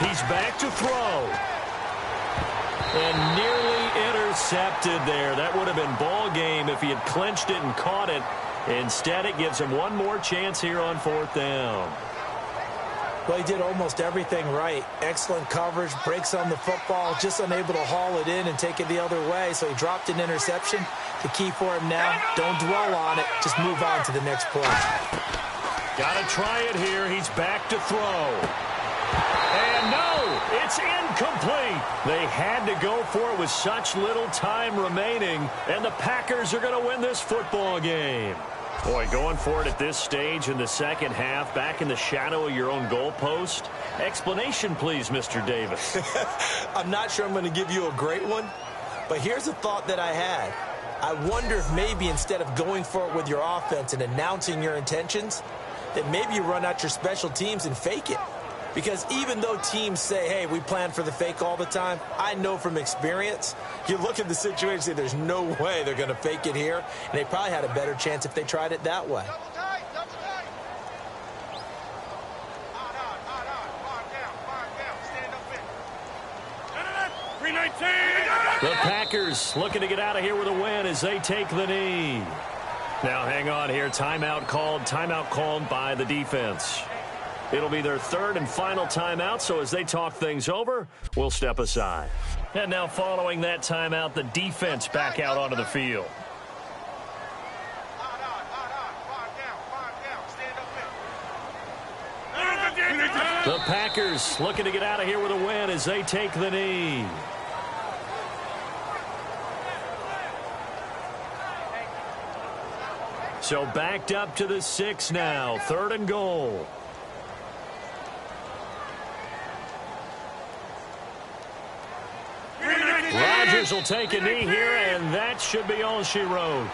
He's back to throw. And nearly intercepted there. That would have been ball game if he had clinched it and caught it. Instead, it gives him one more chance here on 4th down. Well, he did almost everything right. Excellent coverage, breaks on the football, just unable to haul it in and take it the other way. So he dropped an interception. The key for him now, don't dwell on it. Just move on to the next play. Got to try it here. He's back to throw. And no, it's incomplete. They had to go for it with such little time remaining. And the Packers are going to win this football game. Boy, going for it at this stage in the second half, back in the shadow of your own goalpost. Explanation, please, Mr. Davis. I'm not sure I'm going to give you a great one, but here's a thought that I had. I wonder if maybe instead of going for it with your offense and announcing your intentions, that maybe you run out your special teams and fake it. Because even though teams say, hey, we plan for the fake all the time, I know from experience, you look at the situation and say there's no way they're going to fake it here. And they probably had a better chance if they tried it that way. The Packers looking to get out of here with a win as they take the knee. Now hang on here. Timeout called by the defense. It'll be their 3rd and final timeout, so as they talk things over, we'll step aside. And now following that timeout, the defense back out onto the field. The Packers looking to get out of here with a win as they take the knee. So backed up to the 6 now, 3rd and goal. Rodgers will take a knee here, and that should be all she wrote.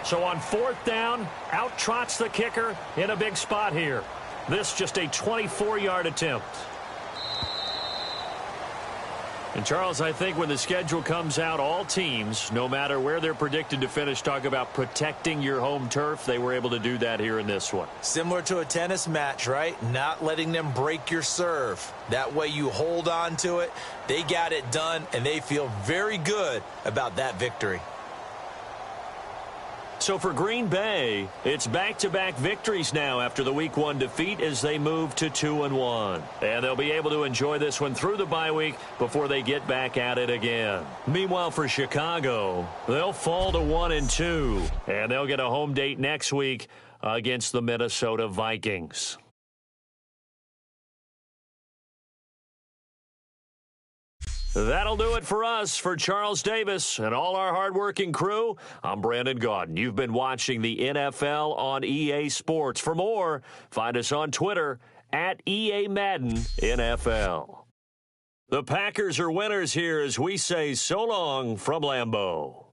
So on 4th down, out trots the kicker in a big spot here. This just a 24-yard attempt. And, Charles, I think when the schedule comes out, all teams, no matter where they're predicted to finish, talk about protecting your home turf. They were able to do that here in this one. Similar to a tennis match, right? Not letting them break your serve. That way you hold on to it. They got it done, and they feel very good about that victory. So for Green Bay, it's back-to-back victories now after the Week 1 defeat as they move to 2-1. And they'll be able to enjoy this one through the bye week before they get back at it again. Meanwhile, for Chicago, they'll fall to 1-2, and they'll get a home date next week against the Minnesota Vikings. That'll do it for us. For Charles Davis and all our hardworking crew, I'm Brandon Gaudin. You've been watching the NFL on EA Sports. For more, find us on Twitter at EA Madden NFL. The Packers are winners here as we say so long from Lambeau.